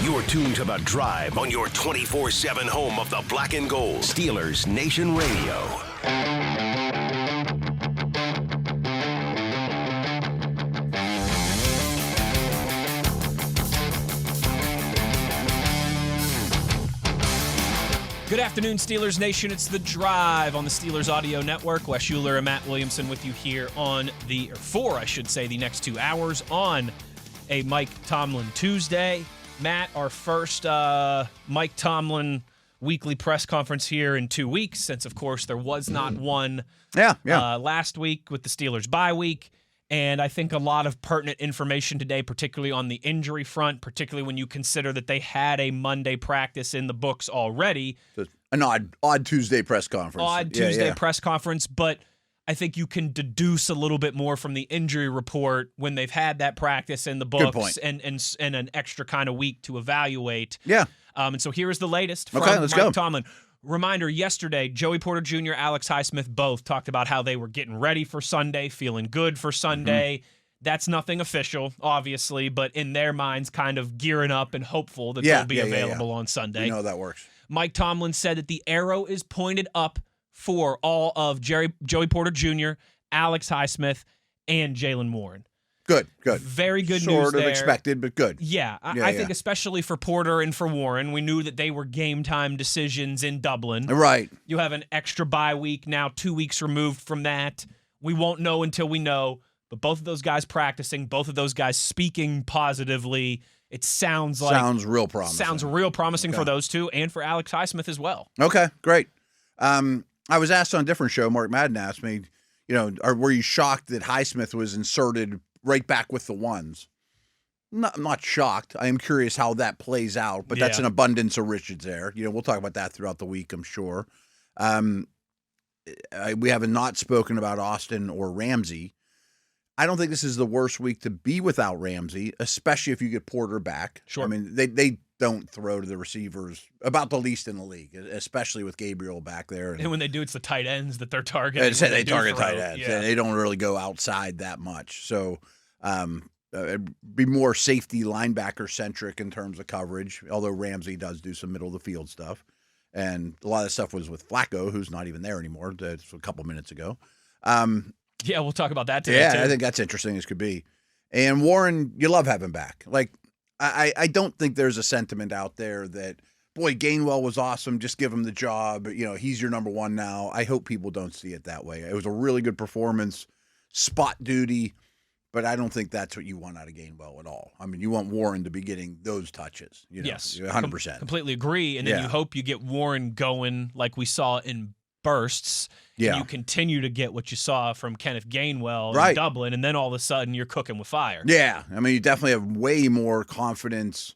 You're tuned to The Drive on your 24/7 home of the black and gold. Steelers Nation Radio. Good afternoon, Steelers Nation. It's The Drive on the Steelers Audio Network. Wes Uhler and Matt Williamson with you here on the next 2 hours on a Mike Tomlin Tuesday. Matt, our first Mike Tomlin weekly press conference here in 2 weeks, since, of course, there was not one last week with the Steelers bye week. And I think a lot of pertinent information today, particularly on the injury front, particularly when you consider that they had a Monday practice in the books already. An odd Tuesday press conference. Press conference, but I think you can deduce a little bit more from the injury report when they've had that practice in the books and an extra kind of week to evaluate. Yeah. And so here is the latest from let's Mike go. Tomlin. Reminder, yesterday, Joey Porter Jr., Alex Highsmith both talked about how they were getting ready for Sunday, feeling good for Sunday. That's nothing official, obviously, but in their minds kind of gearing up and hopeful that they'll be available on Sunday. You know how that works. Mike Tomlin said that the arrow is pointed up for all of Joey Porter Jr., Alex Highsmith, and Jaylen Warren. Good. Very good news there. Sort of expected, but good. Yeah, I think especially for Porter and for Warren, we knew that they were game-time decisions in Dublin. Right. You have an extra bye week now, 2 weeks removed from that. We won't know until we know, but both of those guys practicing, both of those guys speaking positively, it sounds real promising. Sounds real promising for those two and for Alex Highsmith as well. Okay, great. I was asked on a different show, Mark Madden asked me, were you shocked that Highsmith was inserted right back with the ones? I'm not shocked. I am curious how that plays out, but that's an abundance of riches there. We'll talk about that throughout the week, I'm sure. We have not spoken about Austin or Ramsey. I don't think this is the worst week to be without Ramsey, especially if you get Porter back. Sure. I mean, they don't throw to the receivers about the least in the league, especially with Gabriel back there. And when they do, it's the tight ends that they're targeting. They target tight ends, and they don't really go outside that much. So it'd be more safety linebacker-centric in terms of coverage, although Ramsey does do some middle-of-the-field stuff. And a lot of the stuff was with Flacco, who's not even there anymore. That's a couple minutes ago. Yeah, we'll talk about that today, yeah, too. I think that's interesting as could be. And Warren, you love having back. Like, I don't think there's a sentiment out there that, boy, Gainwell was awesome, just give him the job. He's your number one now. I hope people don't see it that way. It was a really good performance, spot duty, but I don't think that's what you want out of Gainwell at all. I mean, you want Warren to be getting those touches. Yes. 100%. Completely agree. And then you hope you get Warren going like we saw in bursts. Yeah. And you continue to get what you saw from Kenneth Gainwell in Dublin, and then all of a sudden you're cooking with fire. Yeah. I mean, you definitely have way more confidence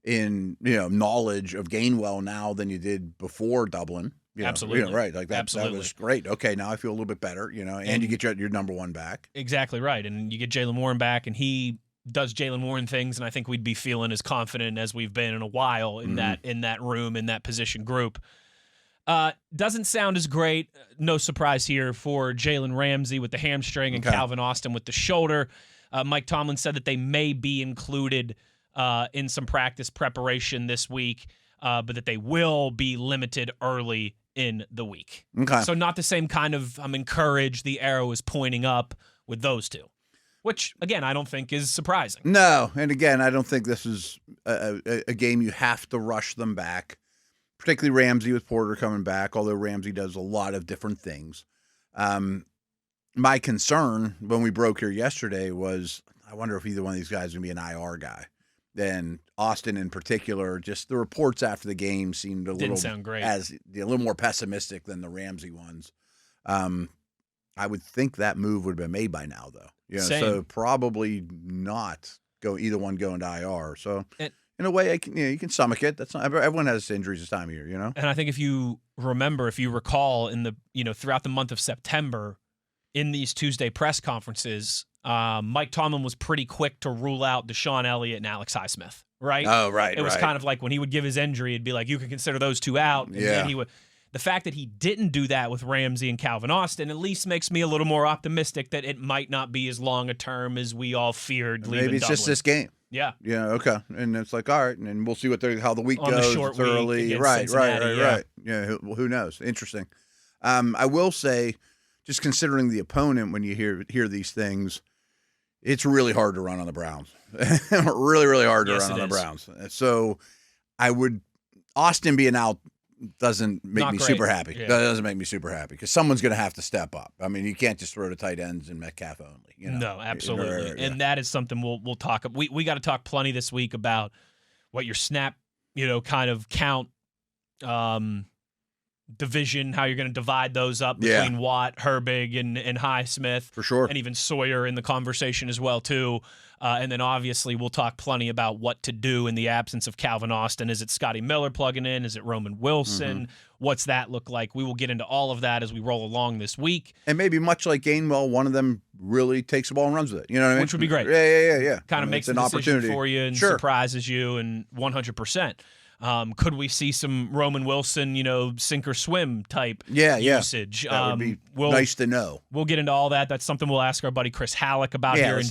in, knowledge of Gainwell now than you did before Dublin. Absolutely. Right. Like that, Absolutely. That was great. Okay, now I feel a little bit better, and you get your number one back. Exactly right. And you get Jaylen Warren back, and he does Jaylen Warren things, and I think we'd be feeling as confident as we've been in a while in that room, in that position group. Doesn't sound as great. No surprise here for Jalen Ramsey with the hamstring and Calvin Austin with the shoulder. Mike Tomlin said that they may be included in some practice preparation this week, but that they will be limited early in the week. Okay. So not the same kind of, I'm encouraged, the arrow is pointing up with those two, which, again, I don't think is surprising. No, and again, I don't think this is a game you have to rush them back. Particularly Ramsey with Porter coming back, although Ramsey does a lot of different things. My concern when we broke here yesterday was I wonder if either one of these guys is going to be an IR guy. And Austin in particular, just the reports after the game seemed a little more pessimistic than the Ramsey ones. I would think that move would have been made by now, though. So probably not either one going to IR. So. In a way, you can stomach it. That's not everyone has injuries this time of year, And I think if you recall, in the throughout the month of September, in these Tuesday press conferences, Mike Tomlin was pretty quick to rule out Deshaun Elliott and Alex Highsmith. Right? Oh, right. It was kind of like when he would give his injury, it'd be like you can consider those two out. And then he would. The fact that he didn't do that with Ramsey and Calvin Austin at least makes me a little more optimistic that it might not be as long a term as we all feared. Maybe it's Dublin. just this game. Yeah, okay. And it's like, all right, and we'll see how the week On goes. the short It's early. week Right. against Cincinnati, Right. Yeah, who knows? Interesting. I will say, just considering the opponent, when you hear these things, it's really hard to run on the Browns. Really, really hard to run on the Browns. So Austin being out doesn't make me super happy. Yeah. That doesn't make me super happy because someone's going to have to step up. I mean, you can't just throw to tight ends and Metcalf only. No, absolutely. Right. And that is something we'll talk about. We got to talk plenty this week about what your snap, kind of count division, how you're going to divide those up between Watt, Herbig, and Highsmith. For sure. And even Sawyer in the conversation as well, too. And then obviously we'll talk plenty about what to do in the absence of Calvin Austin. Is it Scotty Miller plugging in? Is it Roman Wilson? What's that look like? We will get into all of that as we roll along this week. And maybe much like Gainwell, one of them really takes the ball and runs with it. You know what I mean? Which would be great. Yeah. Kind of makes an opportunity for you and surprises you, and 100%. Could we see some Roman Wilson, sink or swim type usage? That would be nice to know. We'll get into all that. That's something we'll ask our buddy Chris Halleck about here in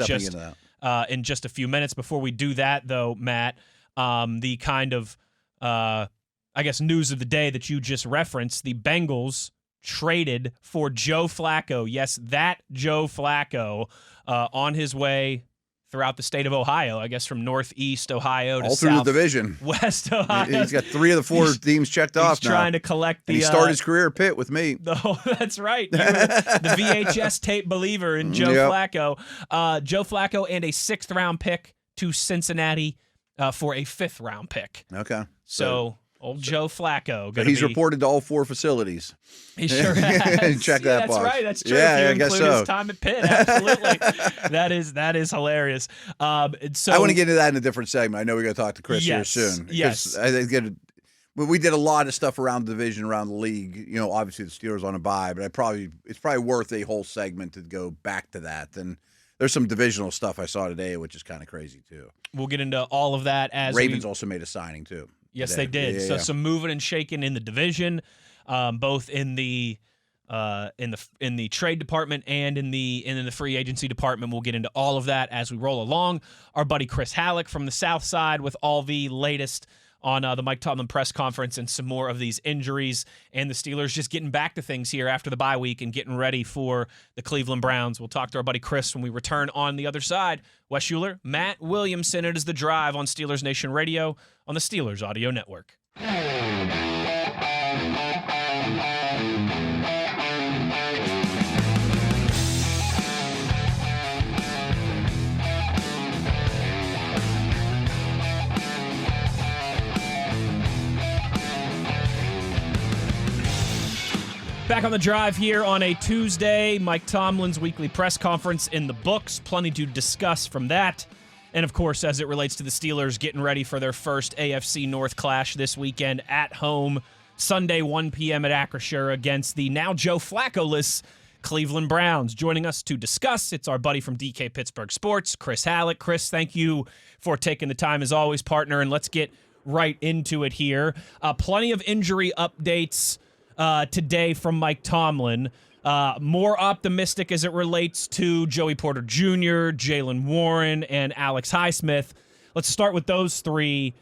just a few minutes. Before we do that, though, Matt, the kind of, news of the day that you just referenced, the Bengals traded for Joe Flacco. Yes, that Joe Flacco on his way throughout the state of Ohio, I guess from northeast Ohio to all through the division. West Ohio. He's got 3 of the 4 teams checked off now. He's trying to collect the... And he started his career at Pitt with me. Oh, that's right. You were the VHS tape believer in Joe Flacco. Joe Flacco and a 6th-round pick to Cincinnati for a 5th-round pick. Okay. So old Joe Flacco. He's reported to all 4 facilities. He sure has. Check that box. That's right. That's true. Yeah, if you include his time at Pitt, absolutely. that is hilarious. So I want to get into that in a different segment. I know we're going to talk to Chris here soon. Yes. I think we did a lot of stuff around the division, around the league. Obviously the Steelers on a bye, but it's probably worth a whole segment to go back to that. And there's some divisional stuff I saw today, which is kind of crazy too. We'll get into all of that as Ravens also made a signing too. Yes, today. They did. Yeah. Some moving and shaking in the division, both in the trade department and in the free agency department. We'll get into all of that as we roll along. Our buddy Chris Halleck from the South Side with all the latest on the Mike Tomlin press conference and some more of these injuries and the Steelers just getting back to things here after the bye week and getting ready for the Cleveland Browns. We'll talk to our buddy Chris when we return on the other side. Wes Uhler, Matt Williamson. It is The Drive on Steelers Nation Radio on the Steelers Audio Network. Back on The Drive here on a Tuesday. Mike Tomlin's weekly press conference in the books. Plenty to discuss from that. And, of course, as it relates to the Steelers getting ready for their first AFC North clash this weekend at home, Sunday, 1 p.m. at Acrisure against the now Joe Flacco-less Cleveland Browns. Joining us to discuss, it's our buddy from DK Pittsburgh Sports, Chris Halleck. Chris, thank you for taking the time as always, partner, and let's get right into it here. Plenty of injury updates today from Mike Tomlin. More optimistic as it relates to Joey Porter Jr., Jaylen Warren, and Alex Highsmith. Let's start with those 3.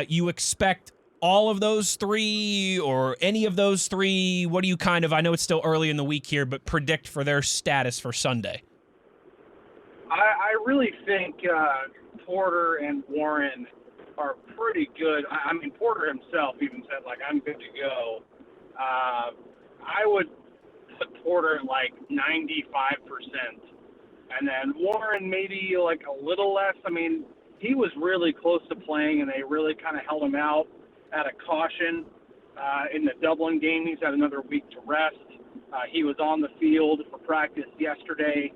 You expect all of those 3 or any of those 3? What do you I know it's still early in the week here, but predict for their status for Sunday? I really think Porter and Warren are pretty good. I mean, Porter himself even said, I'm good to go. I would put Porter at 95%. And then Warren maybe a little less. I mean, he was really close to playing, and they really kind of held him out at a caution in the Dublin game. He's had another week to rest. He was on the field for practice yesterday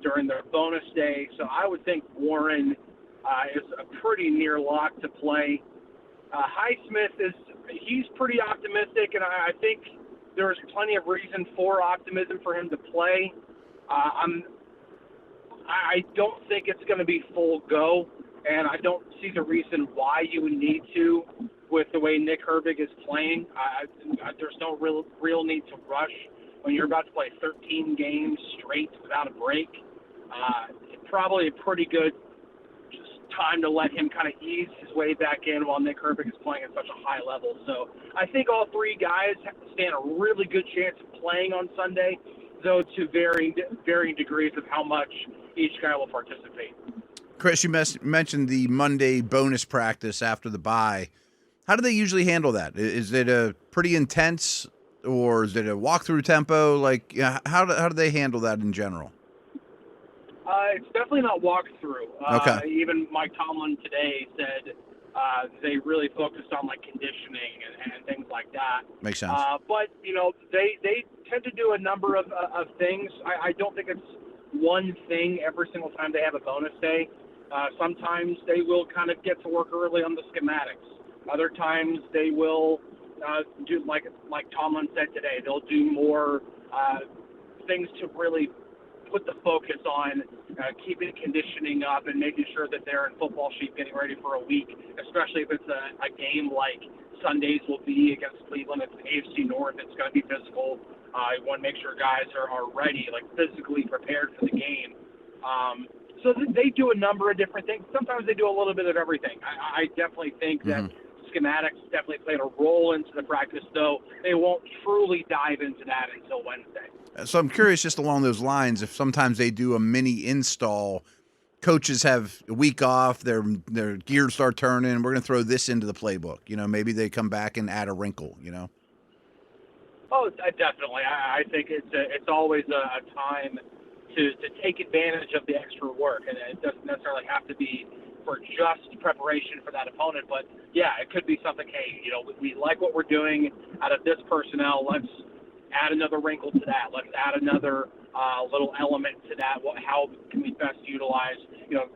during their bonus day. So I would think Warren is a pretty near lock to play. Highsmith he's pretty optimistic, and I think there's plenty of reason for optimism for him to play. I don't think it's going to be full go, and I don't see the reason why you would need to with the way Nick Herbig is playing. There's no real need to rush when you're about to play 13 games straight without a break. Probably a pretty good just time to let him kind of ease his way back in while Nick Herbig is playing at such a high level. So I think all three guys stand a really good chance of playing on Sunday, though to varying degrees of how much each guy will participate. Chris, you mentioned the Monday bonus practice after the bye. How do they usually handle that? Is it a pretty intense, or is it a walkthrough tempo? Like, how do they handle that in general? It's definitely not walkthrough. Okay. Even Mike Tomlin today said they really focused on like conditioning and things like that. Makes sense. But they tend to do a number of things. I don't think it's one thing every single time they have a bonus day. Sometimes they will kind of get to work early on the schematics. Other times they will do like Tomlin said today. They'll do more things to really put the focus on keeping conditioning up and making sure that they're in football shape getting ready for a week, especially if it's a game like Sundays will be against Cleveland. It's AFC North. It's going to be physical. I want to make sure guys are ready, like physically prepared for the game. So they do a number of different things. Sometimes they do a little bit of everything. I definitely think that schematics definitely played a role into the practice, though they won't truly dive into that until Wednesday. So I'm curious, just along those lines, if sometimes they do a mini install, coaches have a week off, their gears start turning, we're going to throw this into the playbook. Maybe they come back and add a wrinkle, Oh, definitely. I think it's always a time to take advantage of the extra work, and it doesn't necessarily have to be for just preparation for that opponent. But, yeah, it could be something, hey, we like what we're doing out of this personnel. Let's add another wrinkle to that. Let's add another little element to that. How can we best utilize,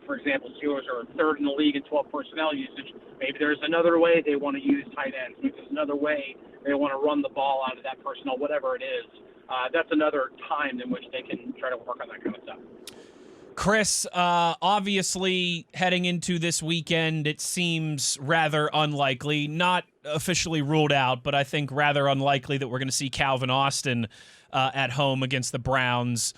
for example, Steelers are third in the league in 12 personnel usage. Maybe there's another way they want to use tight ends. Maybe there's another way they want to run the ball out of that personnel, whatever it is. That's another time in which they can try to work on that kind of stuff. Chris, obviously heading into this weekend, it seems rather unlikely, not officially ruled out, but I think rather unlikely that we're going to see Calvin Austin at home against the Browns.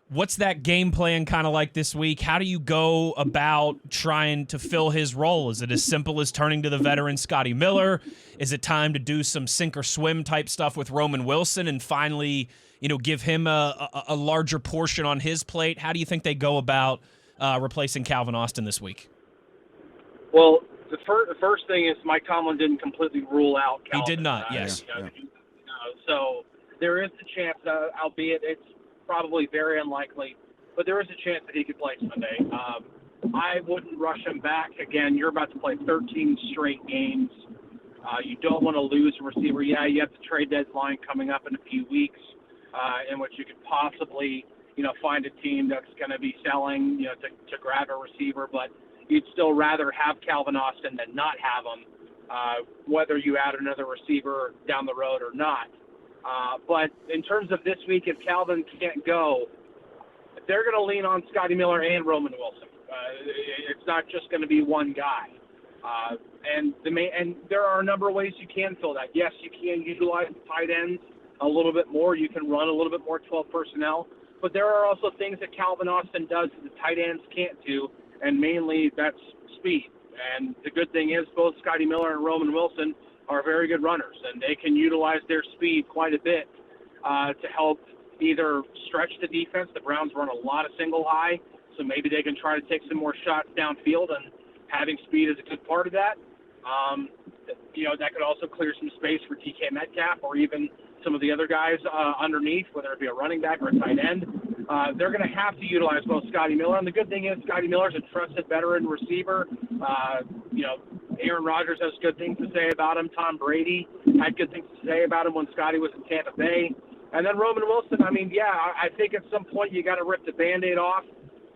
What's that game plan kind of like this week? How do you go about trying to fill his role? Is it as simple as turning to the veteran Scotty Miller? Is it time to do some sink or swim type stuff with Roman Wilson and finally, give him a larger portion on his plate? How do you think they go about replacing Calvin Austin this week? Well, the first thing is Mike Tomlin didn't completely rule out Calvin. He did not, yes. So there is a chance, albeit it's probably very unlikely, but there is a chance that he could play Sunday. I wouldn't rush him back. Again, you're about to play 13 straight games. You don't want to lose a receiver. Yeah, you have the trade deadline coming up in a few weeks, in which you could possibly, find a team that's going to be selling, to grab a receiver, but you'd still rather have Calvin Austin than not have him, whether you add another receiver down the road or not. But in terms of this week, if Calvin can't go, they're going to lean on Scotty Miller and Roman Wilson. It's not just going to be one guy. And there are a number of ways you can fill that. Yes, you can utilize the tight ends a little bit more. You can run a little bit more 12 personnel. But there are also things that Calvin Austin does that the tight ends can't do, and mainly that's speed. And the good thing is both Scotty Miller and Roman Wilson are very good runners, and they can utilize their speed quite a bit to help either stretch the defense. The Browns run a lot of single high, so maybe they can try to take some more shots downfield, and having speed is a good part of that. That could also clear some space for DK Metcalf or even some of the other guys underneath, whether it be a running back or a tight end. They're going to have to utilize both Scotty Miller, and the good thing is Scotty Miller's a trusted veteran receiver. Aaron Rodgers has good things to say about him. Tom Brady had good things to say about him when Scotty was in Tampa Bay. And then Roman Wilson, I think at some point you got to rip the Band-Aid off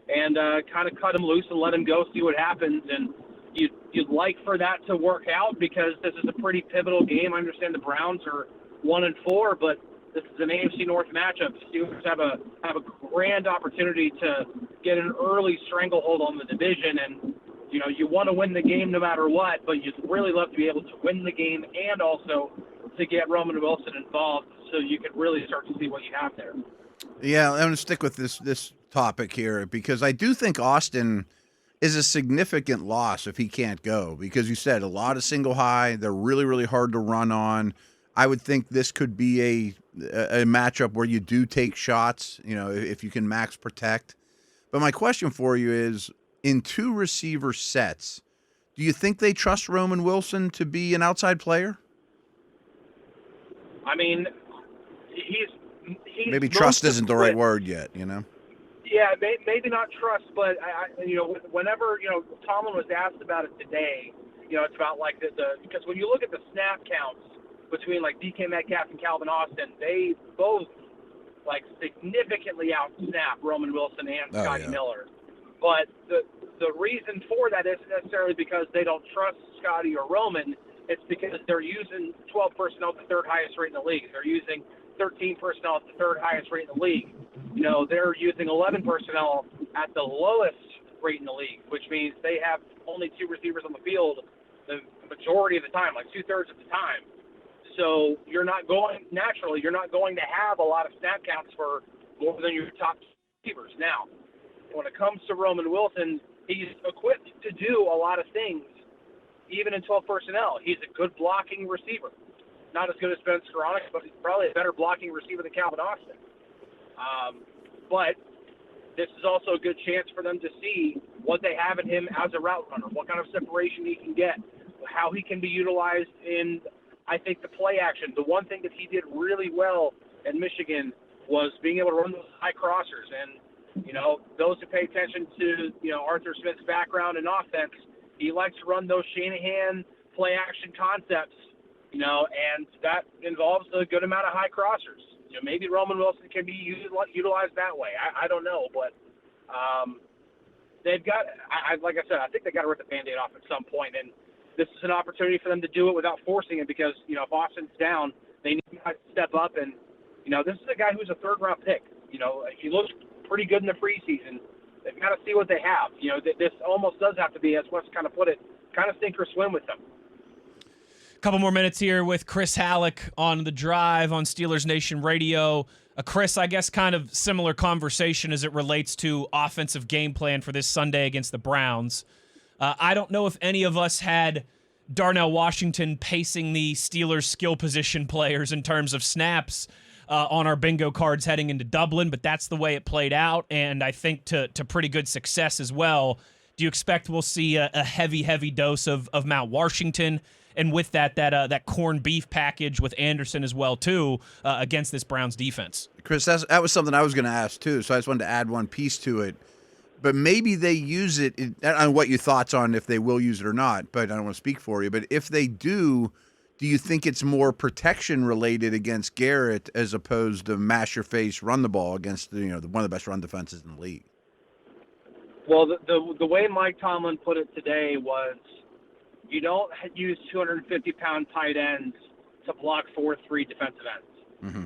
and kind of cut him loose and let him go, see what happens. And you'd like for that to work out because this is a pretty pivotal game. I understand the Browns are 1-4, but this is an AFC North matchup. The Steelers have a grand opportunity to get an early stranglehold on the division, and you want to win the game no matter what, but you'd really love to be able to win the game and also to get Roman Wilson involved so you could really start to see what you have there. Yeah, I'm going to stick with this topic here because I do think Austin is a significant loss if he can't go, because you said a lot of single high. They're really, really hard to run on. I would think this could be a matchup where you do take shots, if you can max protect. But my question for you is, in two receiver sets, do you think they trust Roman Wilson to be an outside player? I mean, he's maybe trust isn't the right word yet, Yeah, maybe not trust, but whenever Tomlin was asked about it today, it's about like because when you look at the snap counts between like DK Metcalf and Calvin Austin, they both like significantly out-snap Roman Wilson and Scotty Miller. But the reason for that isn't necessarily because they don't trust Scotty or Roman. It's because they're using 12 personnel at the third highest rate in the league. They're using 13 personnel at the third highest rate in the league. They're using 11 personnel at the lowest rate in the league, which means they have only two receivers on the field the majority of the time, like 2/3 of the time. So you're not going to have a lot of snap counts for more than your top receivers. Now, when it comes to Roman Wilson, he's equipped to do a lot of things, even in 12 personnel. He's a good blocking receiver. Not as good as Ben Skoronix, but he's probably a better blocking receiver than Calvin Austin. But this is also a good chance for them to see what they have in him as a route runner, what kind of separation he can get, how he can be utilized in, I think, the play action. The one thing that he did really well in Michigan was being able to run those high crossers. And, those who pay attention to, Arthur Smith's background in offense, he likes to run those Shanahan play action concepts, and that involves a good amount of high crossers. Maybe Roman Wilson can be utilized that way. I don't know, but they've got, like I said, I think they got to rip the Band-Aid off at some point, and this is an opportunity for them to do it without forcing it, because, if Austin's down, they need to step up, and, this is a guy who's a third-round pick. He looks pretty good in the preseason. They've got to see what they have. This almost does have to be, as Wes kind of put it, kind of sink or swim with them. Couple more minutes here with Chris Halleck on The Drive on Steelers Nation Radio. Chris, I guess kind of similar conversation as it relates to offensive game plan for this Sunday against the Browns. I don't know if any of us had Darnell Washington pacing the Steelers' skill position players in terms of snaps on our bingo cards heading into Dublin, but that's the way it played out, and I think to pretty good success as well. Do you expect we'll see a heavy dose of Mount Washington, and with that corned beef package with Anderson as well too against this Browns defense? Chris, that was something I was going to ask too, so I just wanted to add one piece to it. But maybe they use it, I don't know what your thoughts on if they will use it or not, but I don't want to speak for you. But if they do you think it's more protection related against Garrett as opposed to mash your face, run the ball against one of the best run defenses in the league? Well, the way Mike Tomlin put it today was, you don't use 250-pound tight ends to block 4-3 defensive ends. Mm-hmm.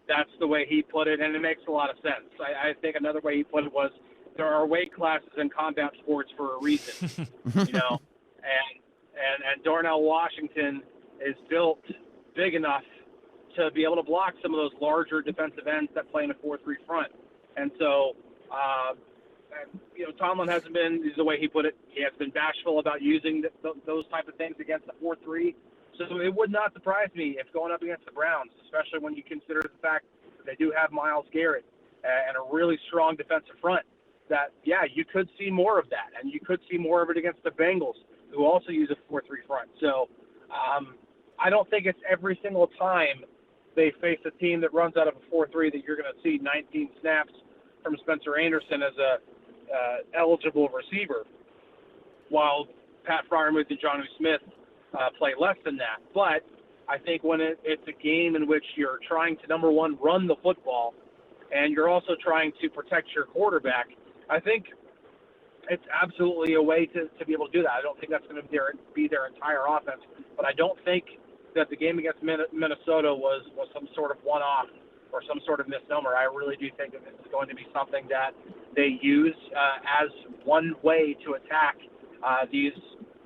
That's the way he put it, and it makes a lot of sense. I think another way he put it was, there are weight classes in combat sports for a reason, and Darnell Washington is built big enough to be able to block some of those larger defensive ends that play in a 4-3 front. And so, Tomlin hasn't been, is the way he put it, he has been bashful about using those type of things against the 4-3. So it would not surprise me if going up against the Browns, especially when you consider the fact that they do have Myles Garrett and a really strong defensive front, that, you could see more of that. And you could see more of it against the Bengals, who also use a 4-3 front. So I don't think it's every single time they face a team that runs out of a 4-3 that you're going to see 19 snaps from Spencer Anderson as a eligible receiver, while Pat Freiermuth and Jonnu Smith play less than that. But I think when it's a game in which you're trying to, number one, run the football, and you're also trying to protect your quarterback, I think it's absolutely a way to be able to do that. I don't think that's going to be their entire offense, but I don't think that the game against Minnesota was some sort of one-off or some sort of misnomer. I really do think that it's going to be something that they use as one way to attack these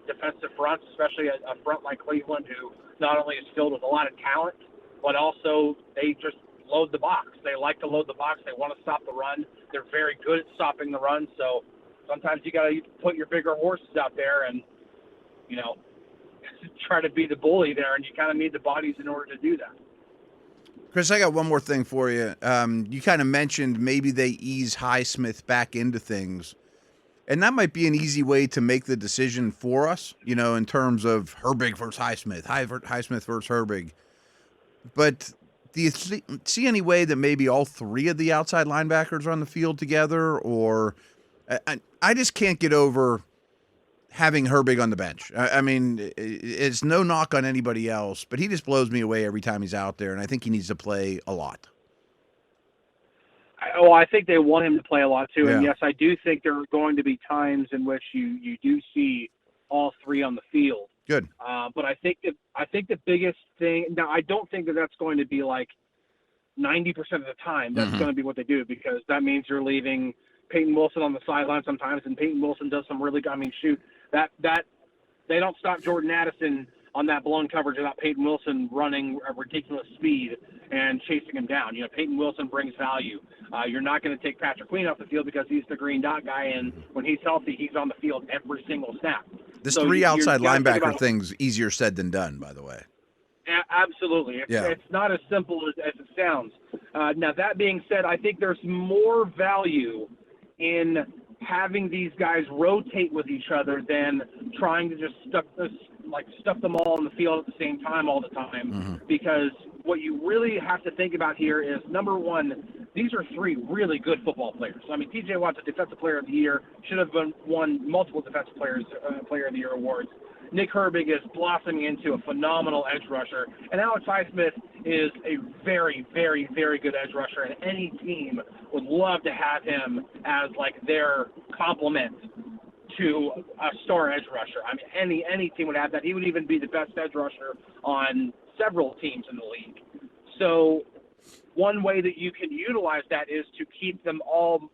defensive fronts, especially a front like Cleveland, who not only is filled with a lot of talent, but also they just load the box. They like to load the box. They want to stop the run. They're very good at stopping the run. So sometimes you got to put your bigger horses out there and, try to be the bully there, and you kind of need the bodies in order to do that. Chris, I got one more thing for you. You kind of mentioned maybe they ease Highsmith back into things, and that might be an easy way to make the decision for us, in terms of Herbig versus Highsmith, Highsmith versus Herbig. But do you see any way that maybe all three of the outside linebackers are on the field together? Or I just can't get over having Herbig on the bench. I mean, it's no knock on anybody else, but he just blows me away every time he's out there, and I think he needs to play a lot. I think they want him to play a lot too. Yeah. And yes, I do think there are going to be times in which you do see all three on the field. Good. But I think the biggest thing now, I don't think that that's going to be like 90% of the time. That's going to be what they do, because that means you're leaving Peyton Wilson on the sideline sometimes, and Peyton Wilson does some really. I mean, shoot, that they don't stop Jordan Addison on that blown coverage without Peyton Wilson running a ridiculous speed and chasing him down. Peyton Wilson brings value. You're not going to take Patrick Queen off the field because he's the green dot guy, and when he's healthy, he's on the field every single snap. This three outside linebacker thing's easier said than done, by the way. Absolutely. It's not as simple as it sounds. Now, that being said, I think there's more value in having these guys rotate with each other than trying to just stuff them all in the field at the same time all the time. Because what you really have to think about here is, number one, these are three really good football players. I mean, T.J. Watt's a Defensive Player of the Year, should have won multiple Defensive Player of the Year awards. Nick Herbig is blossoming into a phenomenal edge rusher, and Alex Highsmith is a very, very, very good edge rusher, and any team would love to have him as their complement to a star edge rusher. I mean, any team would have that. He would even be the best edge rusher on several teams in the league. So one way that you can utilize that is to keep them all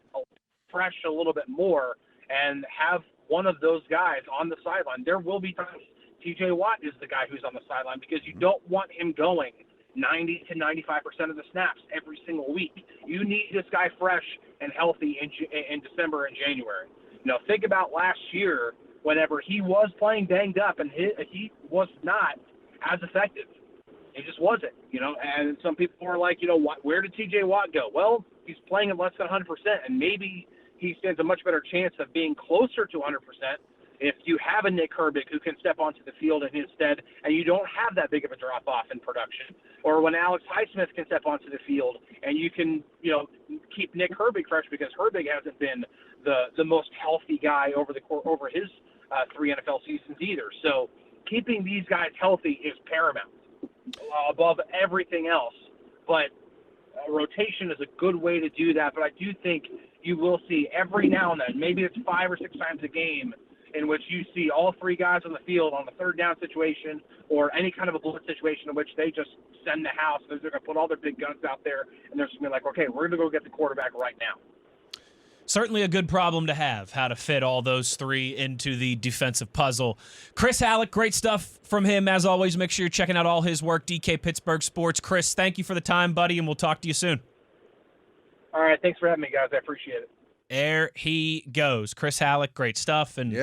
fresh a little bit more and have one of those guys on the sideline. There will be times T.J. Watt is the guy who's on the sideline, because you don't want him going 90 to 95% of the snaps every single week. You need this guy fresh and healthy in December and January. Think about last year whenever he was playing banged up, and he was not as effective. He just wasn't, and some people are like, where did T.J. Watt go? Well, he's playing at less than 100%, and maybe he stands a much better chance of being closer to 100% if you have a Nick Herbig who can step onto the field in his stead, and you don't have that big of a drop-off in production. Or when Alex Highsmith can step onto the field, and you can, keep Nick Herbig fresh, because Herbig hasn't been the most healthy guy over his 3 NFL seasons either. So keeping these guys healthy is paramount above everything else. But rotation is a good way to do that. But I do think you will see every now and then, maybe it's 5 or 6 times a game, in which you see all three guys on the field on the third down situation or any kind of a blitz situation in which they just send the house. They're going to put all their big guns out there, and they're just going to be like, okay, we're going to go get the quarterback right now. Certainly a good problem to have, how to fit all those three into the defensive puzzle. Chris Halleck, great stuff from him. As always, make sure you're checking out all his work, DK Pittsburgh Sports. Chris, thank you for the time, buddy, and we'll talk to you soon. All right, thanks for having me, guys. I appreciate it. There he goes. Chris Halleck, great stuff. And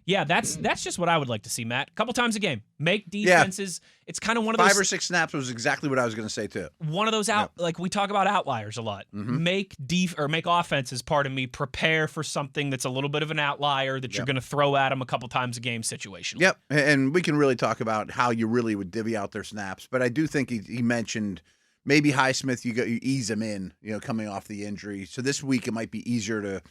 yeah, that's just what I would like to see, Matt. A couple times a game. Make defenses. It's kind of one of those 5 or 6 snaps was exactly what I was going to say too. One of those like we talk about outliers a lot. Make offenses, prepare for something that's a little bit of an outlier that you're going to throw at them a couple times a game situation. Yep, and we can really talk about how you really would divvy out their snaps. But I do think he mentioned maybe Highsmith, you ease him in, coming off the injury. So this week it might be easier to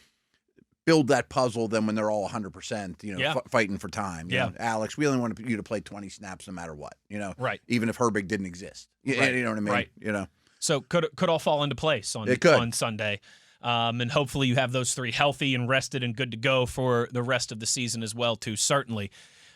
build that puzzle than when they're all 100%, fighting for time. Alex, we only want you to play 20 snaps no matter what, right? Even if Herbig didn't exist, right. You know what I mean? Right. So could all fall into place on Sunday. And hopefully you have those three healthy and rested and good to go for the rest of the season as well, too, certainly.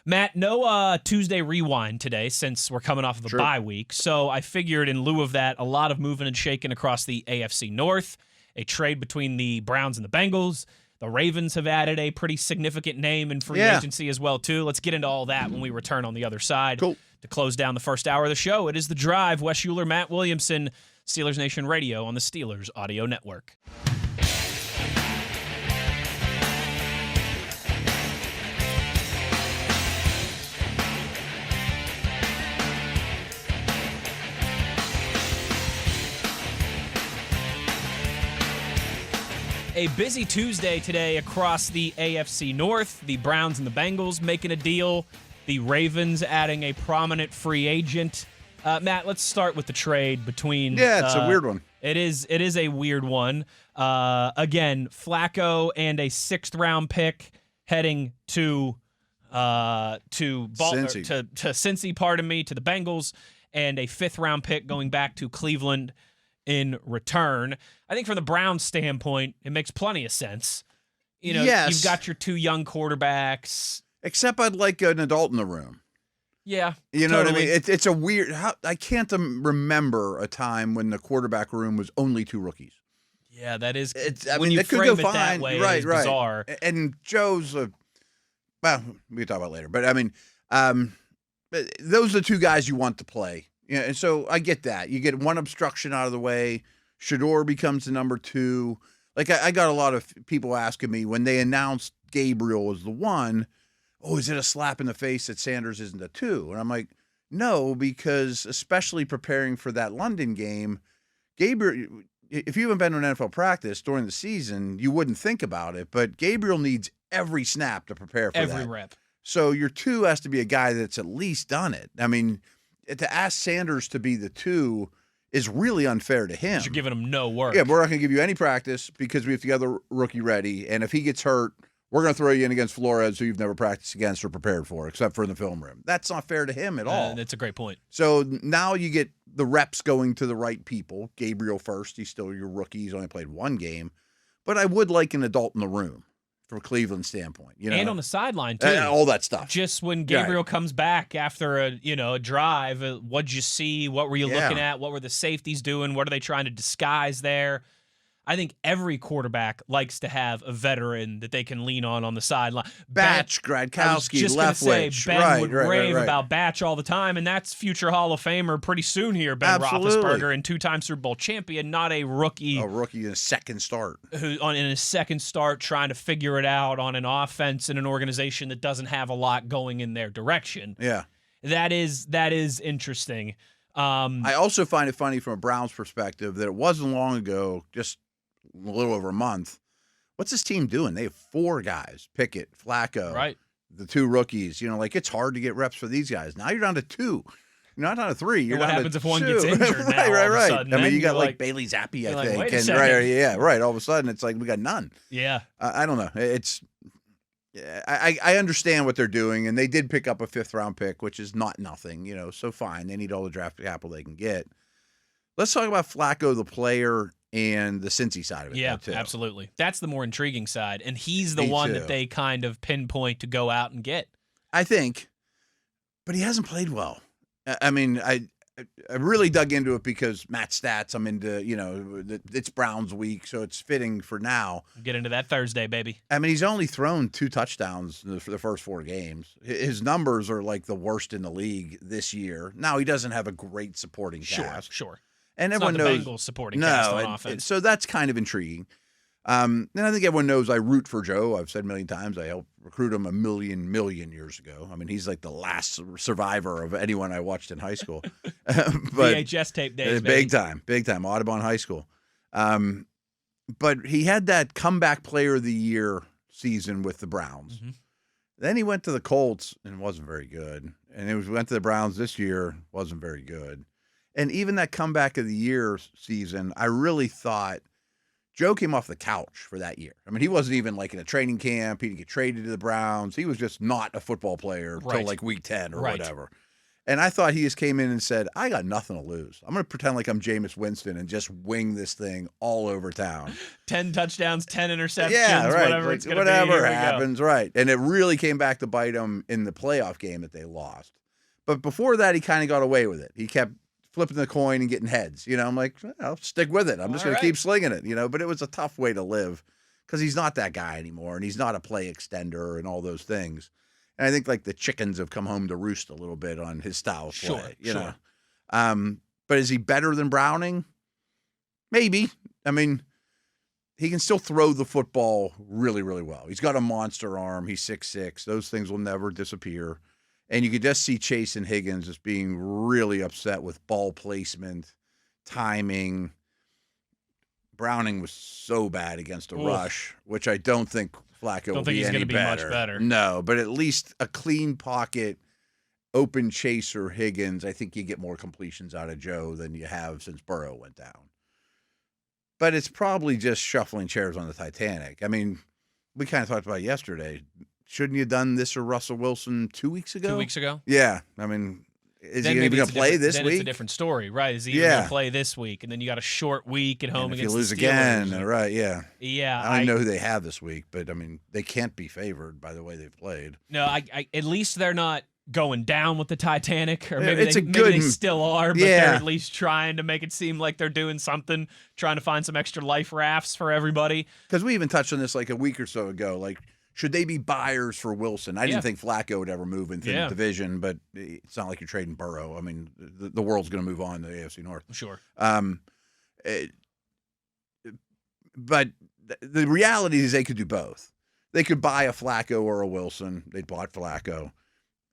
Matt, no Tuesday rewind today since we're coming off of a bye week. So I figured in lieu of that, a lot of moving and shaking across the AFC North, a trade between the Browns and the Bengals. The Ravens have added a pretty significant name in free agency as well, too. Let's get into all that when we return on the other side. Cool. To close down the first hour of the show, it is The Drive. Wes Uhler, Matt Williamson, Steelers Nation Radio on the Steelers Audio Network. A busy Tuesday today across the AFC North. The Browns and the Bengals making a deal. The Ravens adding a prominent free agent. Matt, let's start with the trade between. Yeah, it's a weird one. It is a weird one. Again, Flacco and a 6th-round pick heading to Cincy. to Cincy, pardon me, to the Bengals, and a 5th-round pick going back to Cleveland in return. I think from the Browns' standpoint, it makes plenty of sense. You know, Yes. You've got your 2 young quarterbacks. Except I'd like an adult in the room. Yeah, You know totally. what I mean? It's a weird. I can't remember a time when the quarterback room was only 2 rookies. Yeah, that is. I when mean, you that could frame go it that fine. way, Right, it is right. bizarre. And Joe's well, we can talk about it later. But I mean, those are the 2 guys you want to play. Yeah, and so I get that. You get one obstruction out of the way. Shador becomes the number 2. Like I got a lot of people asking me when they announced Gabriel as the 1. Oh, is it a slap in the face that Sanders isn't a 2? And I'm like, no, because especially preparing for that London game, Gabriel, if you haven't been to an NFL practice during the season, you wouldn't think about it, but Gabriel needs every snap to prepare for Every that. rep. So your 2 has to be a guy that's at least done it. I mean, to ask Sanders to be the 2 is really unfair to him. You're giving him no work. Yeah, we're not going to give you any practice because we have to get the rookie ready, and if he gets hurt, we're going to throw you in against Flores, who you've never practiced against or prepared for, except for in the film room. That's not fair to him at all. That's a great point. So now you get the reps going to the right people. Gabriel first. He's still your rookie. He's only played 1 game. But I would like an adult in the room from a Cleveland standpoint. You know? And on the sideline, too. All that stuff. Just when Gabriel comes back after a drive, what'd you see? What were you looking at? What were the safeties doing? What are they trying to disguise there? I think every quarterback likes to have a veteran that they can lean on the sideline. Batch, Gradkowski, Leftwich. Ben would rave about Batch all the time, and that's future Hall of Famer pretty soon here, Ben Roethlisberger, and 2-time Super Bowl champion, not a rookie. A rookie in a second start. In his second start trying to figure it out on an offense in an organization that doesn't have a lot going in their direction. Yeah. That is interesting. I also find it funny from a Browns perspective that it wasn't long ago, just a little over a month. What's this team doing? They have 4 guys: Pickett, Flacco, right? The 2 rookies. You know, like it's hard to get reps for these guys. Now you're down to 2. You're not down to 3. You're what down happens to if one 2. gets injured? Now, right. all of a sudden? I mean, Then you got you're like Bailey Zappi, I like, think, wait a and second. right. All of a sudden, it's like we got none. Yeah. I don't know. I understand what they're doing, and they did pick up a 5th-round pick, which is not nothing. You know, so fine. They need all the draft capital they can get. Let's talk about Flacco, the player, and the Cincy side of it. Yeah, too. absolutely. That's the more intriguing side, and he's the Me one too. that they kind of pinpoint to go out and get. I think, but he hasn't played well. I mean, I really dug into it because Matt Stats, I'm into, it's Browns week, so it's fitting for now. Get into that Thursday, baby. I mean, he's only thrown 2 touchdowns for the first 4 games. His numbers are like the worst in the league this year. Now, he doesn't have a great supporting cast. Sure. And It's everyone not the knows Bengals supporting cast on offense. so that's kind of intriguing. And I think everyone knows I root for Joe. I've said a million times I helped recruit him a million years ago. I mean, he's like the last survivor of anyone I watched in high school. But VHS tape days, baby. big time, Audubon High School. But he had that comeback player of the year season with the Browns. Mm-hmm. Then he went to the Colts and wasn't very good. And he went to the Browns this year, wasn't very good. And even that comeback of the year season, I really thought Joe came off the couch for that year. I mean, he wasn't even like in a training camp. He didn't get traded to the Browns. He was just not a football player until like week 10 or whatever. And I thought he just came in and said, I got nothing to lose. I'm going to pretend like I'm Jameis Winston and just wing this thing all over town. 10 touchdowns, 10 interceptions, yeah, right. whatever it's going to be. Whatever happens, right. And it really came back to bite him in the playoff game that they lost. But before that, he kind of got away with it. He kept flipping the coin and getting heads. I'm like, I'll stick with it. I'm just going to keep slinging it, But it was a tough way to live because he's not that guy anymore, and he's not a play extender and all those things. And I think like the chickens have come home to roost a little bit on his style of play. Sure. But is he better than Browning? Maybe. I mean, he can still throw the football really, really well. He's got a monster arm. He's 6'6". Those things will never disappear. And you could just see Chase and Higgins just being really upset with ball placement, timing. Browning was so bad against the rush, which I don't think Flacco will be any better. Much better. No, but at least a clean pocket, open chaser Higgins, I think you get more completions out of Joe than you have since Burrow went down. But it's probably just shuffling chairs on the Titanic. I mean, we kind of talked about it yesterday. Shouldn't you have done this or Russell Wilson 2 weeks ago? 2 weeks ago? Yeah. I mean, is he even going to play this week? Then it's a different story, right? Is he even going to play this week? And then you got a short week at home against the Steelers. If you lose again, right, yeah. Yeah. I don't know who they have this week, but, I mean, they can't be favored by the way they've played. No, at least they're not going down with the Titanic, or maybe they still are, but they're at least trying to make it seem like they're doing something, trying to find some extra life rafts for everybody. Because we even touched on this like a week or so ago, like, should they be buyers for Wilson? I didn't think Flacco would ever move into the division, but it's not like you're trading Burrow. I mean, the world's going to move on to the AFC North. Sure. But the reality is they could do both. They could buy a Flacco or a Wilson. They bought Flacco.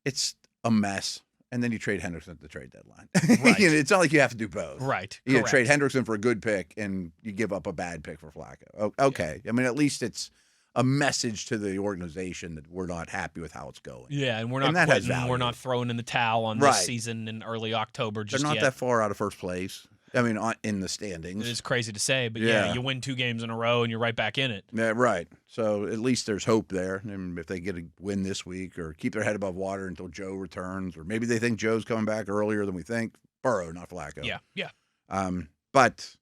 It's a mess. And then you trade Hendrickson at the trade deadline. Right. It's not like you have to do both. Right. You trade Hendrickson for a good pick, and you give up a bad pick for Flacco. Okay. Yeah. I mean, at least it's a message to the organization that we're not happy with how it's going. Yeah, and we're not quitting. We're not throwing in the towel on this season in early October just They're not that far out of first place. I mean, in the standings. It is crazy to say, but you win 2 games in a row and you're right back in it. Yeah, right. So at least there's hope there. And if they get a win this week or keep their head above water until Joe returns, or maybe they think Joe's coming back earlier than we think. Burrow, not Flacco. Yeah. But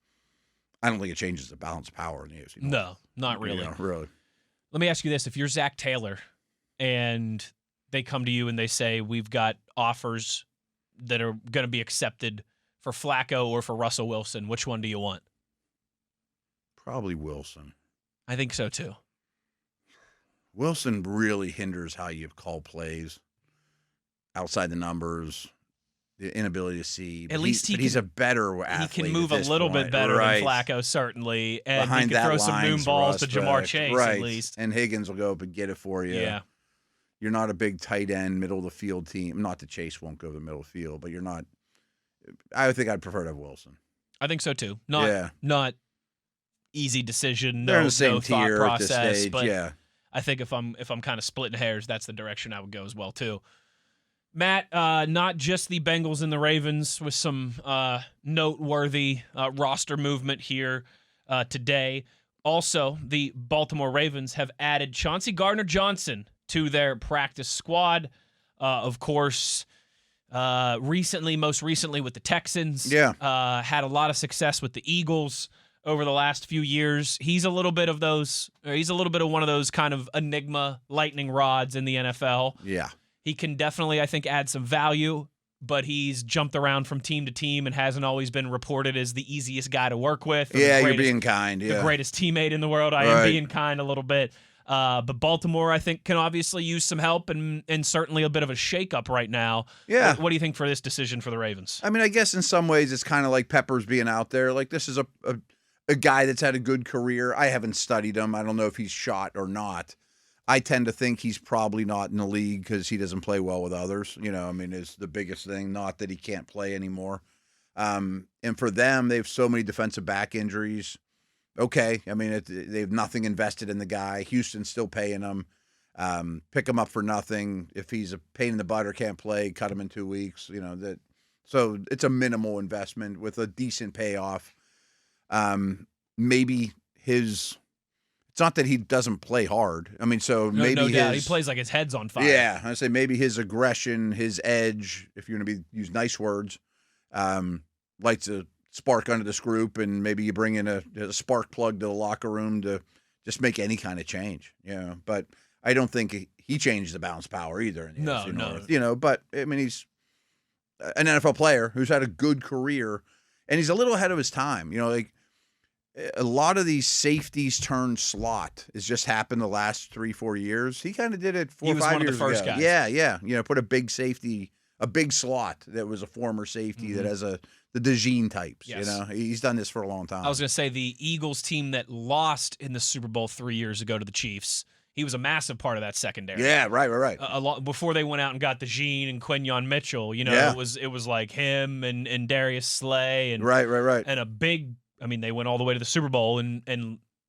I don't think it changes the balance of power in the AFC North. No, not really. Really. Let me ask you this. If you're Zach Taylor and they come to you and they say, we've got offers that are going to be accepted for Flacco or for Russell Wilson, which one do you want? Probably Wilson. I think so, too. Wilson really hinders how you call plays outside the numbers, the inability to see. At least he's a better athlete. He can move a little bit better than Flacco, certainly. And he can throw some noon balls to Jamar Chase, at least. And Higgins will go up and get it for you. Yeah. You're not a big tight end, middle of the field team. Not that Chase won't go to the middle of the field, but you're not. I think I'd prefer to have Wilson. I think so, too. Not easy decision, They're in the same no thought tier process. At this stage, but I think if I'm kind of splitting hairs, that's the direction I would go as well, too. Matt, not just the Bengals and the Ravens with some noteworthy roster movement here today. Also, the Baltimore Ravens have added Chauncey Gardner-Johnson to their practice squad. Of course, most recently with the Texans. Yeah. Had a lot of success with the Eagles over the last few years. He's a little bit of one of those kind of enigma lightning rods in the NFL. Yeah. He can definitely, I think, add some value, but he's jumped around from team to team and hasn't always been reported as the easiest guy to work with. Yeah, you're being kind. The greatest teammate in the world. I am being kind a little bit. But Baltimore, I think, can obviously use some help and certainly a bit of a shakeup right now. Yeah. What do you think for this decision for the Ravens? I mean, I guess in some ways it's kind of like Peppers being out there. Like, this is a guy that's had a good career. I haven't studied him. I don't know if he's shot or not. I tend to think he's probably not in the league because he doesn't play well with others. I mean, is the biggest thing. Not that he can't play anymore. And for them, they have so many defensive back injuries. Okay. I mean, they have nothing invested in the guy. Houston's still paying him. Pick him up for nothing. If he's a pain in the butt or can't play, cut him in 2 weeks. So it's a minimal investment with a decent payoff. Maybe it's not that he doesn't play hard. I mean, maybe no doubt. He plays like his head's on fire. Yeah, I say maybe his aggression, his edge, if you're going to use nice words, lights a spark under this group, and maybe you bring in a spark plug to the locker room to just make any kind of change. But I don't think he changed the bounce power either. In the AFC North. But I mean, he's an NFL player who's had a good career, and he's a little ahead of his time. A lot of these safeties turn slot has just happened the last 3-4 years. He kind of did it 4 or 5 years ago. He was one of the first guys. Yeah. Put a big safety, a big slot that was a former safety that has the DeJean types. Yes. He's done this for a long time. I was going to say the Eagles team that lost in the Super Bowl 3 years ago to the Chiefs. He was a massive part of that secondary. Yeah, right. A lot before they went out and got DeJean and Quinyon Mitchell. It was like him and Darius Slay and right, and a big I mean, they went all the way to the Super Bowl, and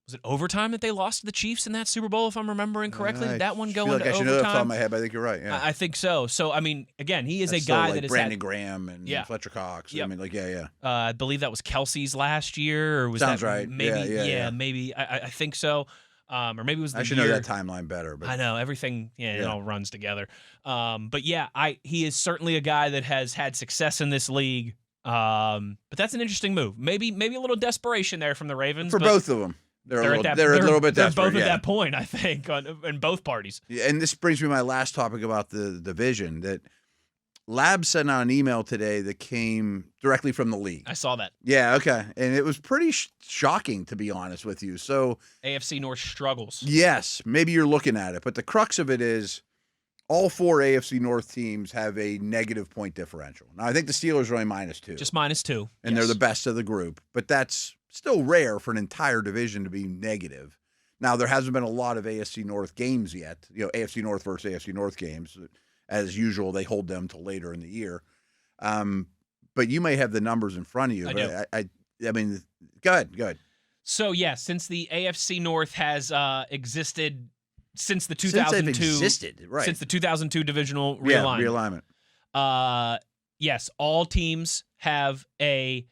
was it overtime that they lost to the Chiefs in that Super Bowl, if I'm remembering correctly? Did that one go into overtime? I should know that off the top of my head, but I think you're right. Yeah. I think so. So, I mean, again, he is That's a guy like that is Brandon Graham and Fletcher Cox. Yep. I mean, yeah. I believe that was Kelsey's last year, or was Sounds that right. maybe? Yeah. Maybe. I think so. Or maybe it was the I should year. know that timeline better. But I know everything. It all runs together. But yeah, he is certainly a guy that has had success in this league. But that's an interesting move. Maybe a little desperation there from the Ravens for both of them. They're a little bit desperate. They're both at that point, I think, in both parties. Yeah, and this brings me to my last topic about the division. That Lab sent out an email today that came directly from the league. I saw that. Yeah, okay. And it was pretty shocking, to be honest with you. So AFC North struggles. Yes, maybe you're looking at it. But the crux of it is all 4 AFC North teams have a negative point differential. Now, I think the Steelers are only -2. Just -2. And they're the best of the group. But that's still rare for an entire division to be negative. Now, there hasn't been a lot of AFC North games yet. AFC North versus AFC North games. As usual, they hold them till later in the year. But you may have the numbers in front of you. I mean, go ahead. So, since the AFC North has existed since the 2002 since the 2002 divisional realignment. Yes, all teams have a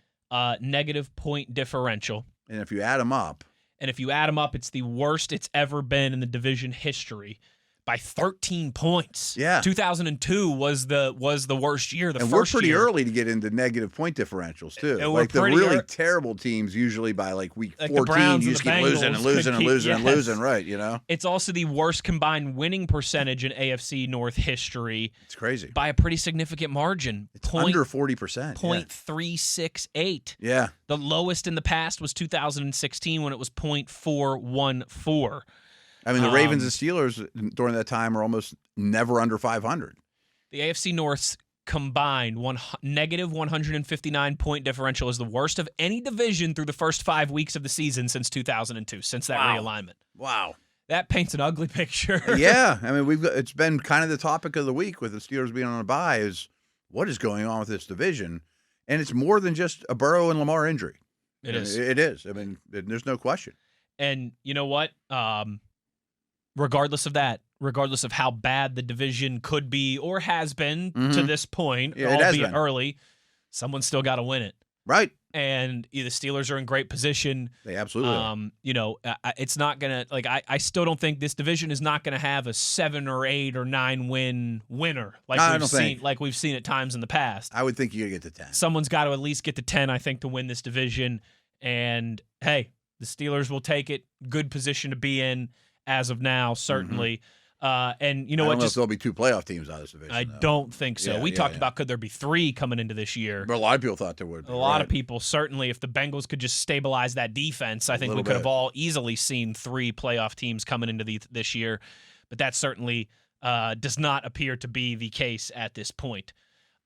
negative point differential. And if you add them up, it's the worst it's ever been in the division history by 13 points. Yeah. 2002 was the worst year. And we're pretty early to get into negative point differentials, too. And like the really terrible teams usually by week 14, you just keep losing and losing, right, It's also the worst combined winning percentage in AFC North history. It's crazy. By a pretty significant margin. It's under 40%. 0.368. Yeah. The lowest in the past was 2016 when it was 0.414. I mean, the Ravens and Steelers during that time are almost never under 500. The AFC North's combined negative 159 point differential is the worst of any division through the first 5 weeks of the season since 2002, since that realignment. Wow. That paints an ugly picture. Yeah. I mean, it's been kind of the topic of the week with the Steelers being on a bye is what is going on with this division? And it's more than just a Burrow and Lamar injury. It is. It is. I mean, there's no question. And you know what? Regardless of that, regardless of how bad the division could be or has been to this point, albeit early, someone's still got to win it. Right. And the Steelers are in great position. They absolutely are. It's not going to, I still don't think this division is not going to have a 7 or 8 or 9 win winner like we've seen at times in the past. I would think you got to get to 10. Someone's got to at least get to 10, I think, to win this division. And, hey, the Steelers will take it. Good position to be in. As of now, certainly. And you know I what? don't know if there'll be 2 playoff teams out of this division. I don't think so. We talked about could there be 3 coming into this year. But a lot of people thought there would be. A lot of people, certainly, if the Bengals could just stabilize that defense, I think we could have all easily seen 3 playoff teams coming into this year. But that certainly does not appear to be the case at this point.